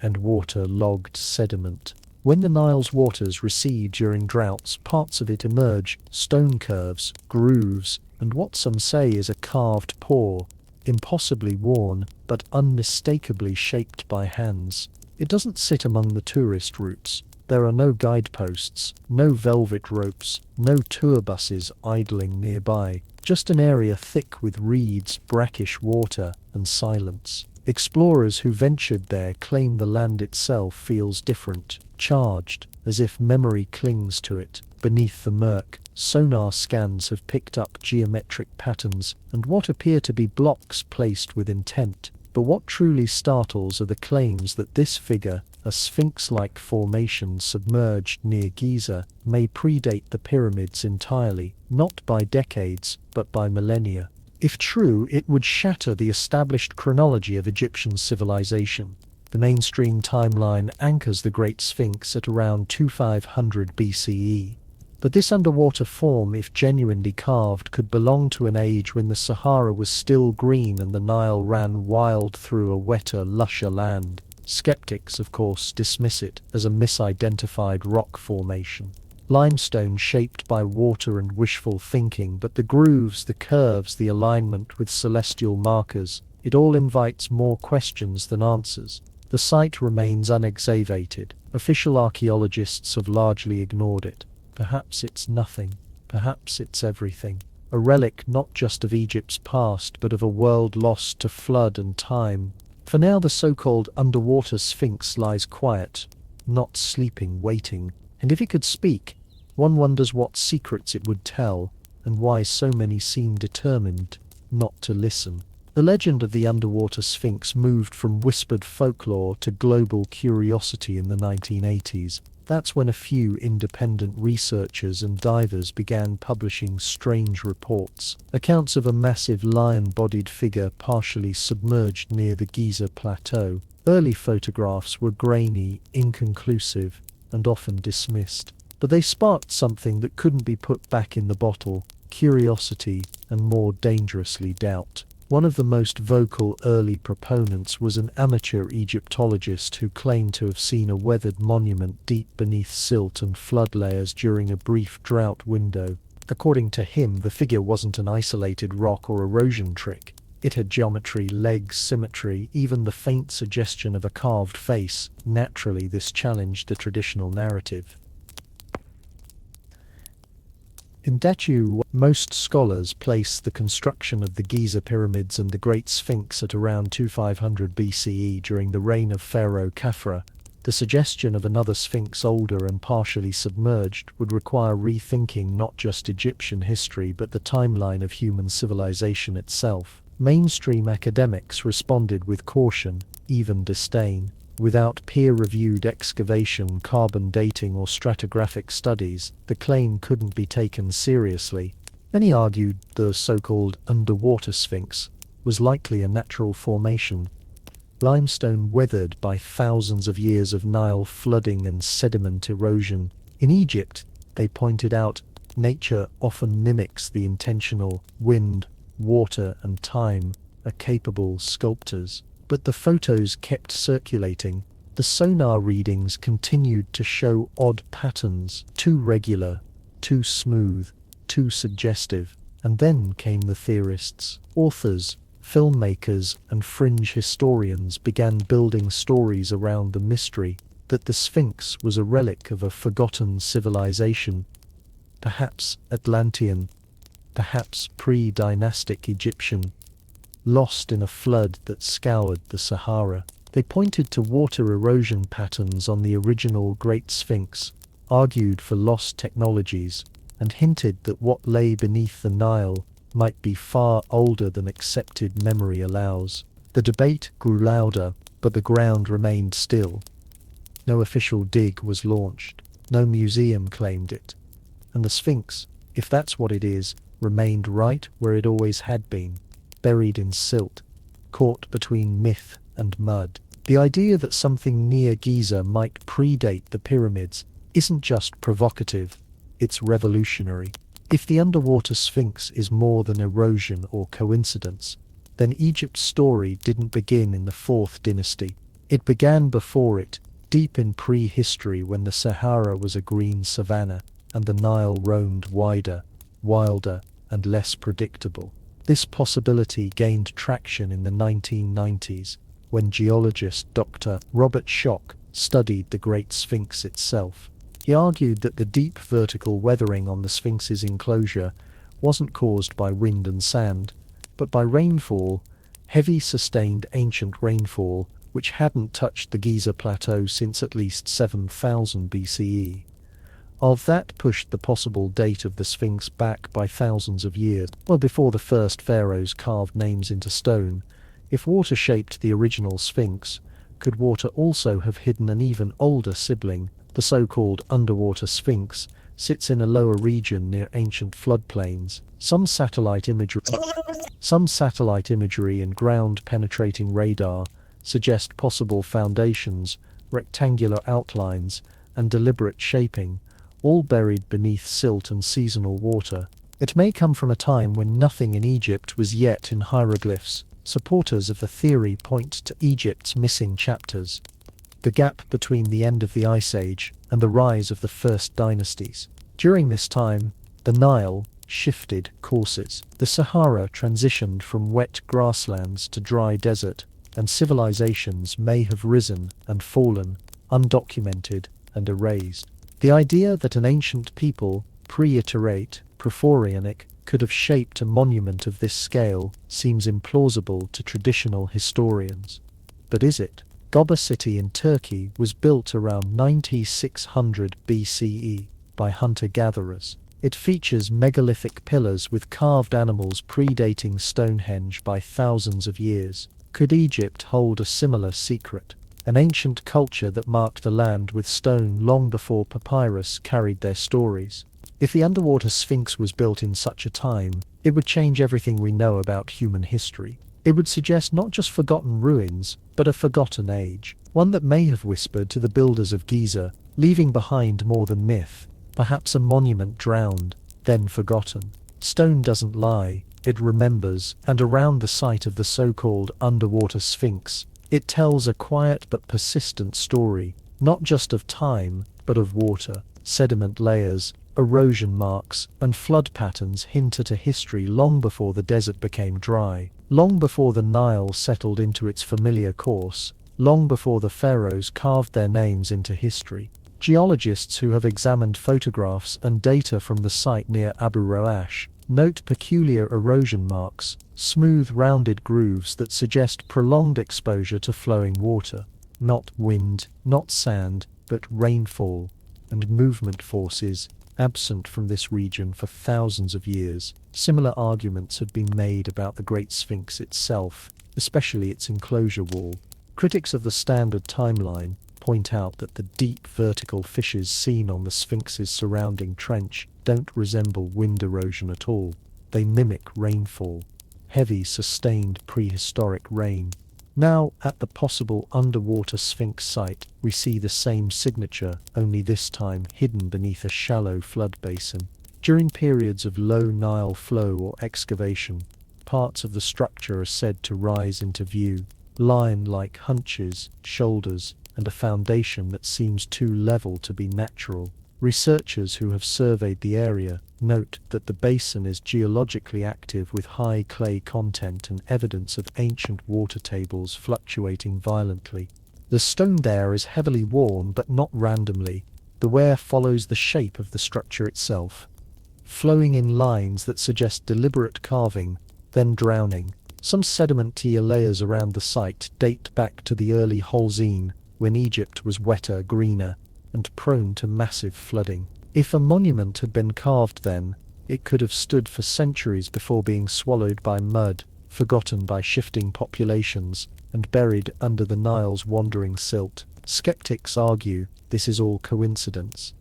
and water-logged sediment. When the Nile's waters recede during droughts, parts of it emerge, stone curves, grooves, and what some say is a carved paw, impossibly worn, but unmistakably shaped by hands. It doesn't sit among the tourist routes. There are no guideposts, no velvet ropes, no tour buses idling nearby, just an area thick with reeds, brackish water, and silence. Explorers who ventured there claim the land itself feels different, charged, as if memory clings to it. Beneath the murk, sonar scans have picked up geometric patterns and what appear to be blocks placed with intent. But what truly startles are the claims that this figure, a sphinx-like formation submerged near Giza, may predate the pyramids entirely, not by decades, but by millennia. If true, it would shatter the established chronology of Egyptian civilization. The mainstream timeline anchors the Great Sphinx at around 2500 BCE. But this underwater form, if genuinely carved, could belong to an age when the Sahara was still green and the Nile ran wild through a wetter, lusher land. Skeptics, of course, dismiss it as a misidentified rock formation. Limestone shaped by water and wishful thinking, but the grooves, the curves, the alignment with celestial markers, it all invites more questions than answers. The site remains unexcavated. Official archaeologists have largely ignored it. Perhaps it's nothing. Perhaps it's everything. A relic not just of Egypt's past, but of a world lost to flood and time. For now the so-called underwater Sphinx lies quiet, not sleeping, waiting. And if it could speak, one wonders what secrets it would tell, and why so many seem determined not to listen. The legend of the underwater Sphinx moved from whispered folklore to global curiosity in the 1980s. That's when a few independent researchers and divers began publishing strange reports, accounts of a massive lion-bodied figure partially submerged near the Giza Plateau. Early photographs were grainy, inconclusive, and often dismissed. But they sparked something that couldn't be put back in the bottle: curiosity, and more dangerously, doubt. One of the most vocal early proponents was an amateur Egyptologist who claimed to have seen a weathered monument deep beneath silt and flood layers during a brief drought window. According to him, the figure wasn't an isolated rock or erosion trick. It had geometry, legs, symmetry, even the faint suggestion of a carved face. Naturally, this challenged the traditional narrative. In Datu, most scholars place the construction of the Giza pyramids and the Great Sphinx at around 2500 BCE during the reign of Pharaoh Khafra. The suggestion of another Sphinx older and partially submerged would require rethinking not just Egyptian history but the timeline of human civilization itself. Mainstream academics responded with caution, even disdain. Without peer-reviewed excavation, carbon dating or stratigraphic studies, the claim couldn't be taken seriously. Many argued the so-called underwater Sphinx was likely a natural formation, limestone weathered by thousands of years of Nile flooding and sediment erosion. In Egypt, they pointed out, nature often mimics the intentional. Wind, water, and time are capable sculptors. But the photos kept circulating. The sonar readings continued to show odd patterns, too regular, too smooth, too suggestive. And then came the theorists. Authors, filmmakers, and fringe historians began building stories around the mystery that the Sphinx was a relic of a forgotten civilization, perhaps Atlantean, perhaps pre-dynastic Egyptian, lost in a flood that scoured the Sahara. They pointed to water erosion patterns on the original Great Sphinx, argued for lost technologies, and hinted that what lay beneath the Nile might be far older than accepted memory allows. The debate grew louder, but the ground remained still. No official dig was launched, no museum claimed it, and the Sphinx, if that's what it is, remained right where it always had been, buried in silt, caught between myth and mud. The idea that something near Giza might predate the pyramids isn't just provocative, it's revolutionary. If the underwater Sphinx is more than erosion or coincidence, then Egypt's story didn't begin in the 4th dynasty. It began before it, deep in prehistory, when the Sahara was a green savanna and the Nile roamed wider, wilder, and less predictable. This possibility gained traction in the 1990s, when geologist Dr. Robert Schoch studied the Great Sphinx itself. He argued that the deep vertical weathering on the Sphinx's enclosure wasn't caused by wind and sand, but by rainfall, heavy sustained ancient rainfall, which hadn't touched the Giza Plateau since at least 7000 BCE. Of that pushed the possible date of the Sphinx back by thousands of years, well before the first pharaohs carved names into stone. If water shaped the original Sphinx, could water also have hidden an even older sibling? The so-called underwater Sphinx sits in a lower region near ancient floodplains. Some satellite imagery and ground-penetrating radar suggest possible foundations, rectangular outlines, and deliberate shaping, all buried beneath silt and seasonal water. It may come from a time when nothing in Egypt was yet in hieroglyphs. Supporters of the theory point to Egypt's missing chapters, the gap between the end of the Ice Age and the rise of the first dynasties. During this time, the Nile shifted courses. The Sahara transitioned from wet grasslands to dry desert, and civilizations may have risen and fallen, undocumented and erased. The idea that an ancient people, pre-iterate, Prophorianic, could have shaped a monument of this scale seems implausible to traditional historians. But is it? Goba City in Turkey was built around 9600 BCE by hunter-gatherers. It features megalithic pillars with carved animals predating Stonehenge by thousands of years. Could Egypt hold a similar secret? An ancient culture that marked the land with stone long before papyrus carried their stories. If the underwater Sphinx was built in such a time, it would change everything we know about human history. It would suggest not just forgotten ruins, but a forgotten age, one that may have whispered to the builders of Giza, leaving behind more than myth, perhaps a monument drowned, then forgotten. Stone doesn't lie, it remembers, and around the site of the so-called underwater Sphinx, it tells a quiet but persistent story, not just of time, but of water. Sediment layers, erosion marks, and flood patterns hint at a history long before the desert became dry, long before the Nile settled into its familiar course, long before the pharaohs carved their names into history. Geologists who have examined photographs and data from the site near Abu Roash note peculiar erosion marks, smooth rounded grooves that suggest prolonged exposure to flowing water. Not wind, not sand, but rainfall, and movement forces, absent from this region for thousands of years. Similar arguments have been made about the Great Sphinx itself, especially its enclosure wall. Critics of the standard timeline point out that the deep vertical fissures seen on the Sphinx's surrounding trench don't resemble wind erosion at all. They mimic rainfall, heavy, sustained prehistoric rain. Now, at the possible underwater Sphinx site, we see the same signature, only this time hidden beneath a shallow flood basin. During periods of low Nile flow or excavation, parts of the structure are said to rise into view, lion-like hunches, shoulders, and a foundation that seems too level to be natural. Researchers who have surveyed the area note that the basin is geologically active with high clay content and evidence of ancient water tables fluctuating violently. The stone there is heavily worn but not randomly. The wear follows the shape of the structure itself, flowing in lines that suggest deliberate carving, then drowning. Some sedimentary layers around the site date back to the early Holocene, when Egypt was wetter, greener, and prone to massive flooding. If a monument had been carved then, it could have stood for centuries before being swallowed by mud, forgotten by shifting populations, and buried under the Nile's wandering silt. Skeptics argue this is all coincidence.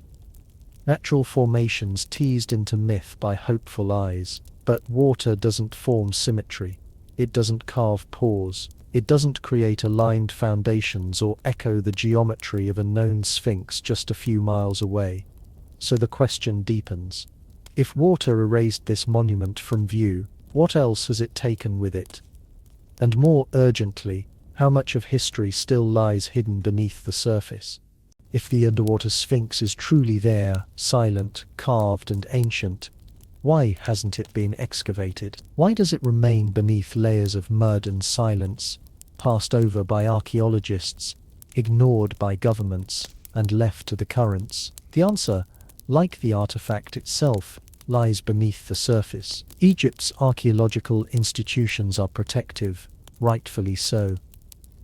Natural formations teased into myth by hopeful eyes, but water doesn't form symmetry. It doesn't carve pores. It doesn't create aligned foundations or echo the geometry of a known sphinx just a few miles away. So the question deepens. If water erased this monument from view, what else has it taken with it? And more urgently, how much of history still lies hidden beneath the surface? If the underwater sphinx is truly there, silent, carved, and ancient, why hasn't it been excavated? Why does it remain beneath layers of mud and silence, passed over by archaeologists, ignored by governments, and left to the currents? The answer, like the artifact itself, lies beneath the surface. Egypt's archaeological institutions are protective, rightfully so.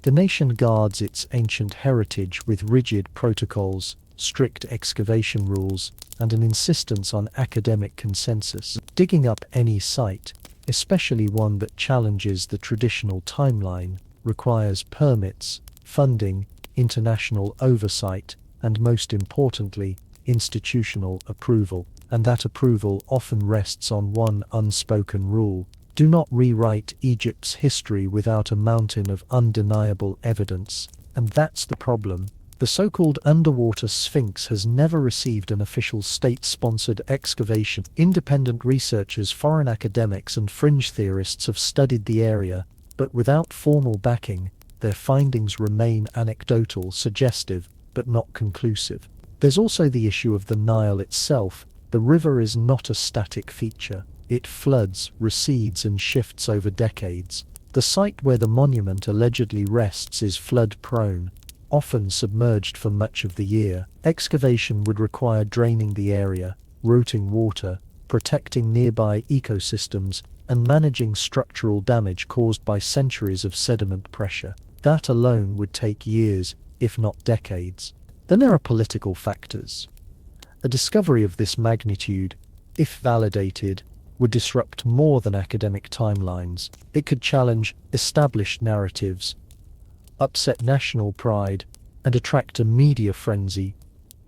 The nation guards its ancient heritage with rigid protocols, strict excavation rules, and an insistence on academic consensus. Digging up any site, especially one that challenges the traditional timeline, requires permits, funding, international oversight, and most importantly, institutional approval. And that approval often rests on one unspoken rule: do not rewrite Egypt's history without a mountain of undeniable evidence. And that's the problem. The so-called underwater Sphinx has never received an official state-sponsored excavation. Independent researchers, foreign academics, and fringe theorists have studied the area, but without formal backing, their findings remain anecdotal, suggestive, but not conclusive. There's also the issue of the Nile itself. The river is not a static feature. It floods, recedes, and shifts over decades. The site where the monument allegedly rests is flood-prone, often submerged for much of the year. Excavation would require draining the area, routing water, protecting nearby ecosystems, and managing structural damage caused by centuries of sediment pressure. That alone would take years, if not decades. Then there are political factors. A discovery of this magnitude, if validated, would disrupt more than academic timelines. It could challenge established narratives, upset national pride, and attract a media frenzy.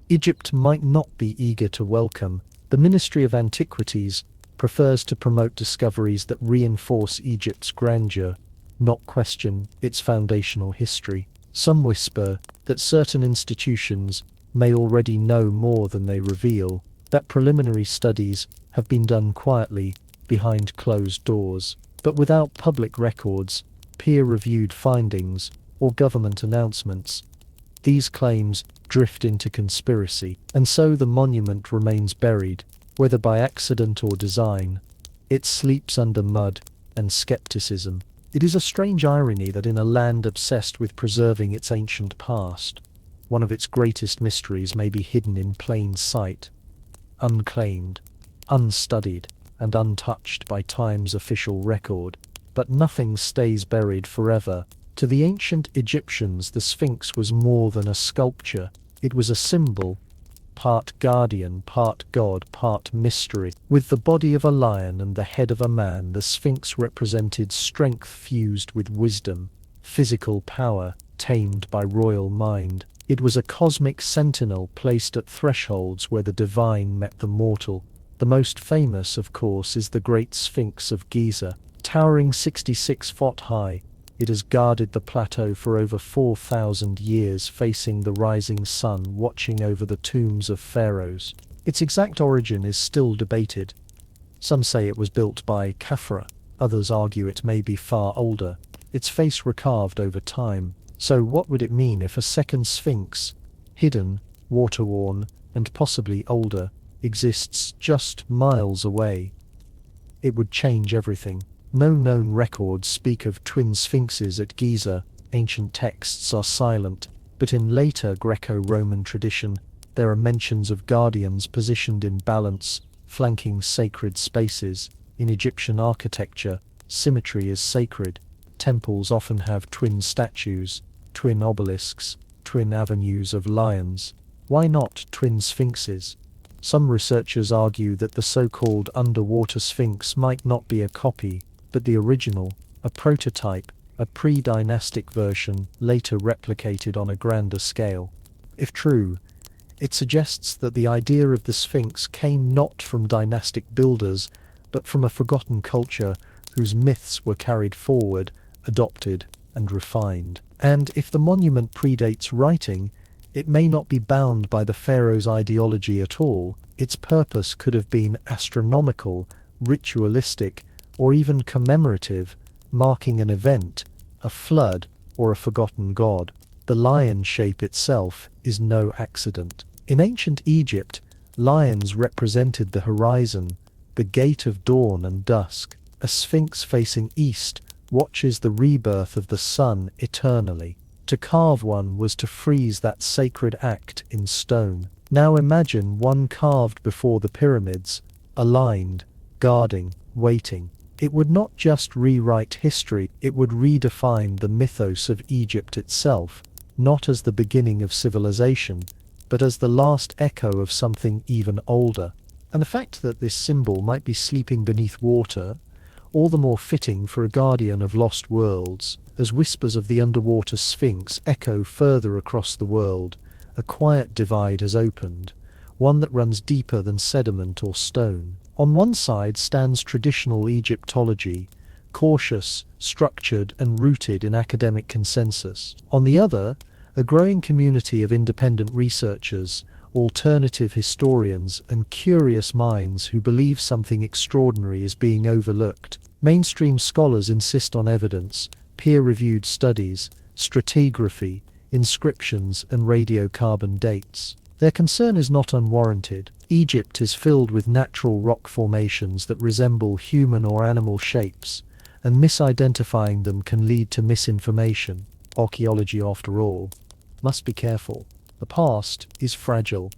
Egypt might not be eager to welcome. The Ministry of Antiquities prefers to promote discoveries that reinforce Egypt's grandeur, not question its foundational history. Some whisper that certain institutions may already know more than they reveal, that preliminary studies have been done quietly, behind closed doors, but without public records, peer-reviewed findings, or government announcements. These claims drift into conspiracy, and so the monument remains buried, whether by accident or design. It sleeps under mud and skepticism. It is a strange irony that in a land obsessed with preserving its ancient past, one of its greatest mysteries may be hidden in plain sight, unclaimed, unstudied, and untouched by time's official record. But nothing stays buried forever. To the ancient Egyptians, the Sphinx was more than a sculpture. It was a symbol, part guardian, part god, part mystery. With the body of a lion and the head of a man, the Sphinx represented strength fused with wisdom, physical power tamed by royal mind. It was a cosmic sentinel placed at thresholds where the divine met the mortal. The most famous, of course, is the Great Sphinx of Giza. Towering 66 feet high, it has guarded the plateau for over 4,000 years, facing the rising sun, watching over the tombs of pharaohs. Its exact origin is still debated. Some say it was built by Khafra, others argue it may be far older, its face recarved over time. So what would it mean if a second Sphinx, hidden, water-worn, and possibly older, exists just miles away? It would change everything. No known records speak of twin sphinxes at Giza. Ancient texts are silent, but in later Greco-Roman tradition, there are mentions of guardians positioned in balance, flanking sacred spaces. In Egyptian architecture, symmetry is sacred. Temples often have twin statues, twin obelisks, twin avenues of lions. Why not twin sphinxes? Some researchers argue that the so-called underwater sphinx might not be a copy, but the original, a prototype, a pre-dynastic version later replicated on a grander scale. If true, it suggests that the idea of the Sphinx came not from dynastic builders, but from a forgotten culture whose myths were carried forward, adopted, and refined. And if the monument predates writing, it may not be bound by the pharaoh's ideology at all. Its purpose could have been astronomical, ritualistic, or even commemorative, marking an event, a flood, or a forgotten god. The lion shape itself is no accident. In ancient Egypt, lions represented the horizon, the gate of dawn and dusk. A sphinx facing east watches the rebirth of the sun eternally. To carve one was to freeze that sacred act in stone. Now imagine one carved before the pyramids, aligned, guarding, waiting. It would not just rewrite history, it would redefine the mythos of Egypt itself, not as the beginning of civilization, but as the last echo of something even older. And the fact that this symbol might be sleeping beneath water, all the more fitting for a guardian of lost worlds. As whispers of the underwater Sphinx echo further across the world, a quiet divide has opened, one that runs deeper than sediment or stone. On one side stands traditional Egyptology, cautious, structured, and rooted in academic consensus. On the other, a growing community of independent researchers, alternative historians, and curious minds who believe something extraordinary is being overlooked. Mainstream scholars insist on evidence, peer-reviewed studies, stratigraphy, inscriptions, and radiocarbon dates. Their concern is not unwarranted. Egypt is filled with natural rock formations that resemble human or animal shapes, and misidentifying them can lead to misinformation. Archaeology, after all, must be careful. The past is fragile.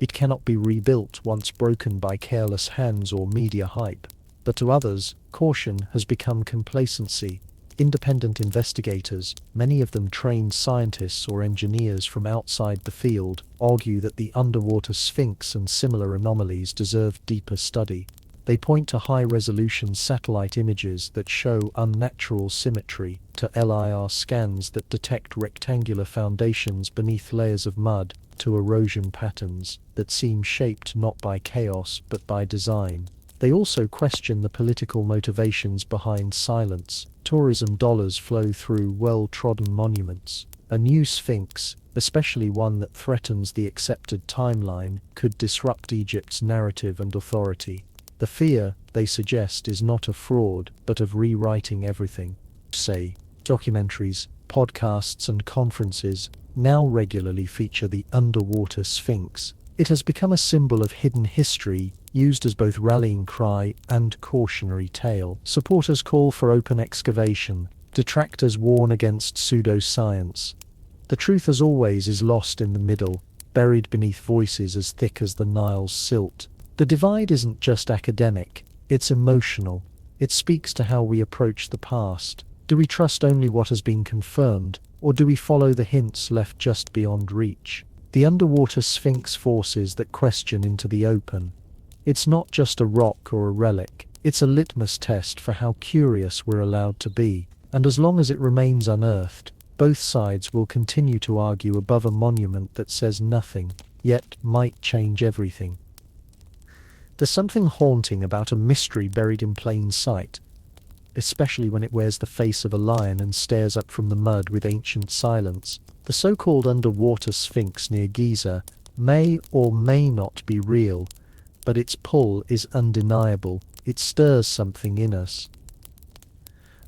It cannot be rebuilt once broken by careless hands or media hype. But to others, caution has become complacency. Independent investigators, many of them trained scientists or engineers from outside the field, argue that the underwater sphinx and similar anomalies deserve deeper study. They point to high-resolution satellite images that show unnatural symmetry, to LIR scans that detect rectangular foundations beneath layers of mud, to erosion patterns that seem shaped not by chaos but by design. They also question the political motivations behind silence. Tourism dollars flow through well-trodden monuments. A new sphinx, especially one that threatens the accepted timeline, could disrupt Egypt's narrative and authority. The fear, they suggest, is not of fraud, but of rewriting everything. Say, documentaries, podcasts and conferences now regularly feature the underwater sphinx. It has become a symbol of hidden history, used as both rallying cry and cautionary tale. Supporters call for open excavation. Detractors warn against pseudoscience. The truth, as always, is lost in the middle, buried beneath voices as thick as the Nile's silt. The divide isn't just academic, it's emotional. It speaks to how we approach the past. Do we trust only what has been confirmed, or do we follow the hints left just beyond reach? The underwater sphinx forces that question into the open. It's not just a rock or a relic, it's a litmus test for how curious we're allowed to be. And as long as it remains unearthed, both sides will continue to argue above a monument that says nothing, yet might change everything. There's something haunting about a mystery buried in plain sight, especially when it wears the face of a lion and stares up from the mud with ancient silence. The so-called underwater sphinx near Giza may or may not be real, but its pull is undeniable. It stirs something in us.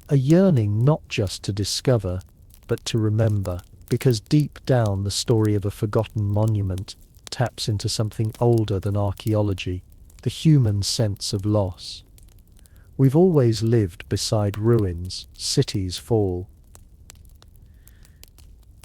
A yearning not just to discover, but to remember, because deep down the story of a forgotten monument taps into something older than archaeology, the human sense of loss. We've always lived beside ruins, cities fall.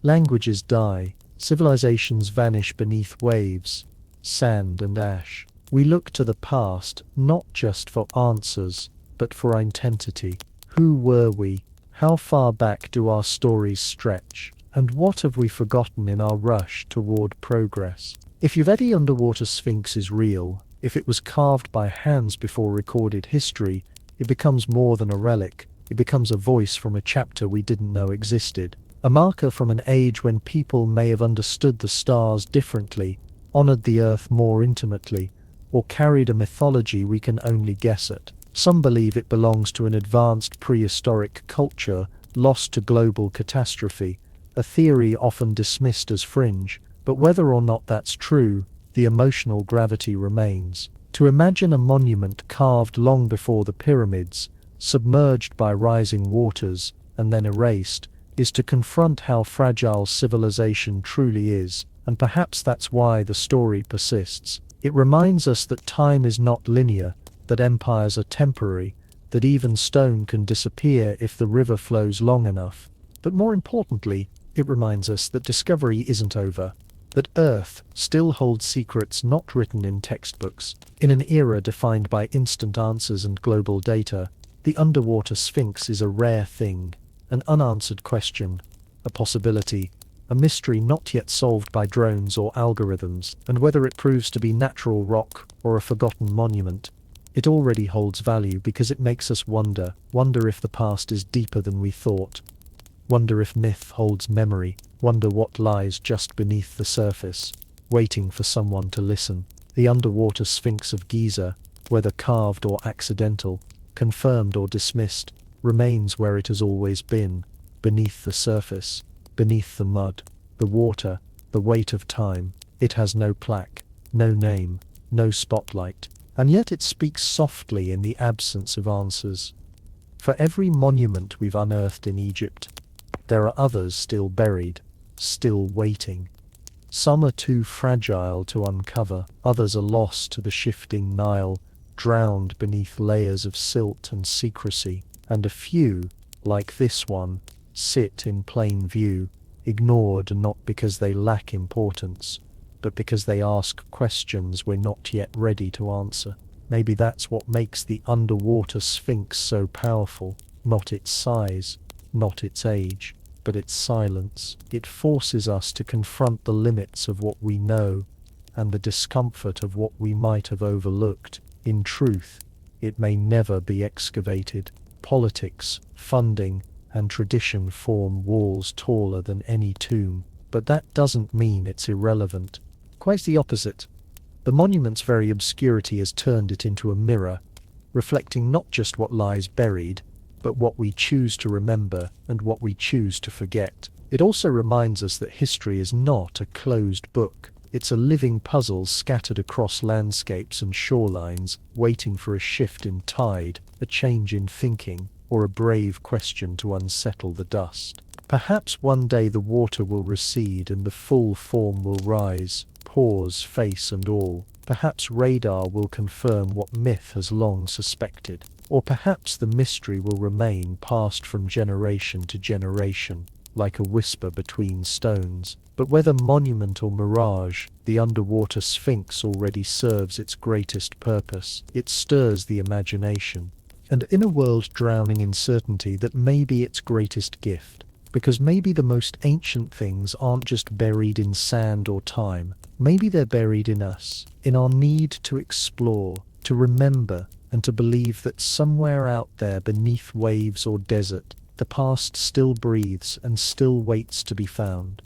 Languages die, civilizations vanish beneath waves, sand and ash. We look to the past not just for answers, but for identity. Who were we? How far back do our stories stretch? And what have we forgotten in our rush toward progress? If Yevedi underwater sphinx is real, if it was carved by hands before recorded history, it becomes more than a relic. It becomes a voice from a chapter we didn't know existed. A marker from an age when people may have understood the stars differently, honored the earth more intimately, or carried a mythology we can only guess at. Some believe it belongs to an advanced prehistoric culture lost to global catastrophe, a theory often dismissed as fringe, but whether or not that's true, the emotional gravity remains. To imagine a monument carved long before the pyramids, submerged by rising waters, and then erased, is to confront how fragile civilization truly is, and perhaps that's why the story persists. It reminds us that time is not linear, that empires are temporary, that even stone can disappear if the river flows long enough. But more importantly, it reminds us that discovery isn't over, that Earth still holds secrets not written in textbooks. In an era defined by instant answers and global data, the underwater sphinx is a rare thing, an unanswered question, a possibility, a mystery not yet solved by drones or algorithms, and whether it proves to be natural rock or a forgotten monument, it already holds value because it makes us wonder if the past is deeper than we thought, wonder if myth holds memory, wonder what lies just beneath the surface, waiting for someone to listen. The underwater sphinx of Giza, whether carved or accidental, confirmed or dismissed, remains where it has always been, beneath the surface, beneath the mud, the water, the weight of time. It has no plaque, no name, no spotlight, and yet it speaks softly in the absence of answers. For every monument we've unearthed in Egypt, there are others still buried, still waiting. Some are too fragile to uncover, others are lost to the shifting Nile, drowned beneath layers of silt and secrecy, and a few, like this one, sit in plain view, ignored not because they lack importance, but because they ask questions we're not yet ready to answer. Maybe that's what makes the underwater sphinx so powerful, not its size, not its age, but its silence. It forces us to confront the limits of what we know and the discomfort of what we might have overlooked. In truth, it may never be excavated. Politics, funding, and tradition form walls taller than any tomb, but that doesn't mean it's irrelevant. Quite the opposite. The monument's very obscurity has turned it into a mirror, reflecting not just what lies buried, but what we choose to remember and what we choose to forget. It also reminds us that history is not a closed book. It's a living puzzle scattered across landscapes and shorelines, waiting for a shift in tide, a change in thinking, or a brave question to unsettle the dust. Perhaps one day the water will recede and the full form will rise, paws, face and all. Perhaps radar will confirm what myth has long suspected. Or perhaps the mystery will remain passed from generation to generation, like a whisper between stones. But whether monument or mirage, the underwater sphinx already serves its greatest purpose. It stirs the imagination. And in a world drowning in certainty, that may be its greatest gift. Because maybe the most ancient things aren't just buried in sand or time. Maybe they're buried in us, in our need to explore, to remember, and to believe that somewhere out there beneath waves or desert, the past still breathes and still waits to be found.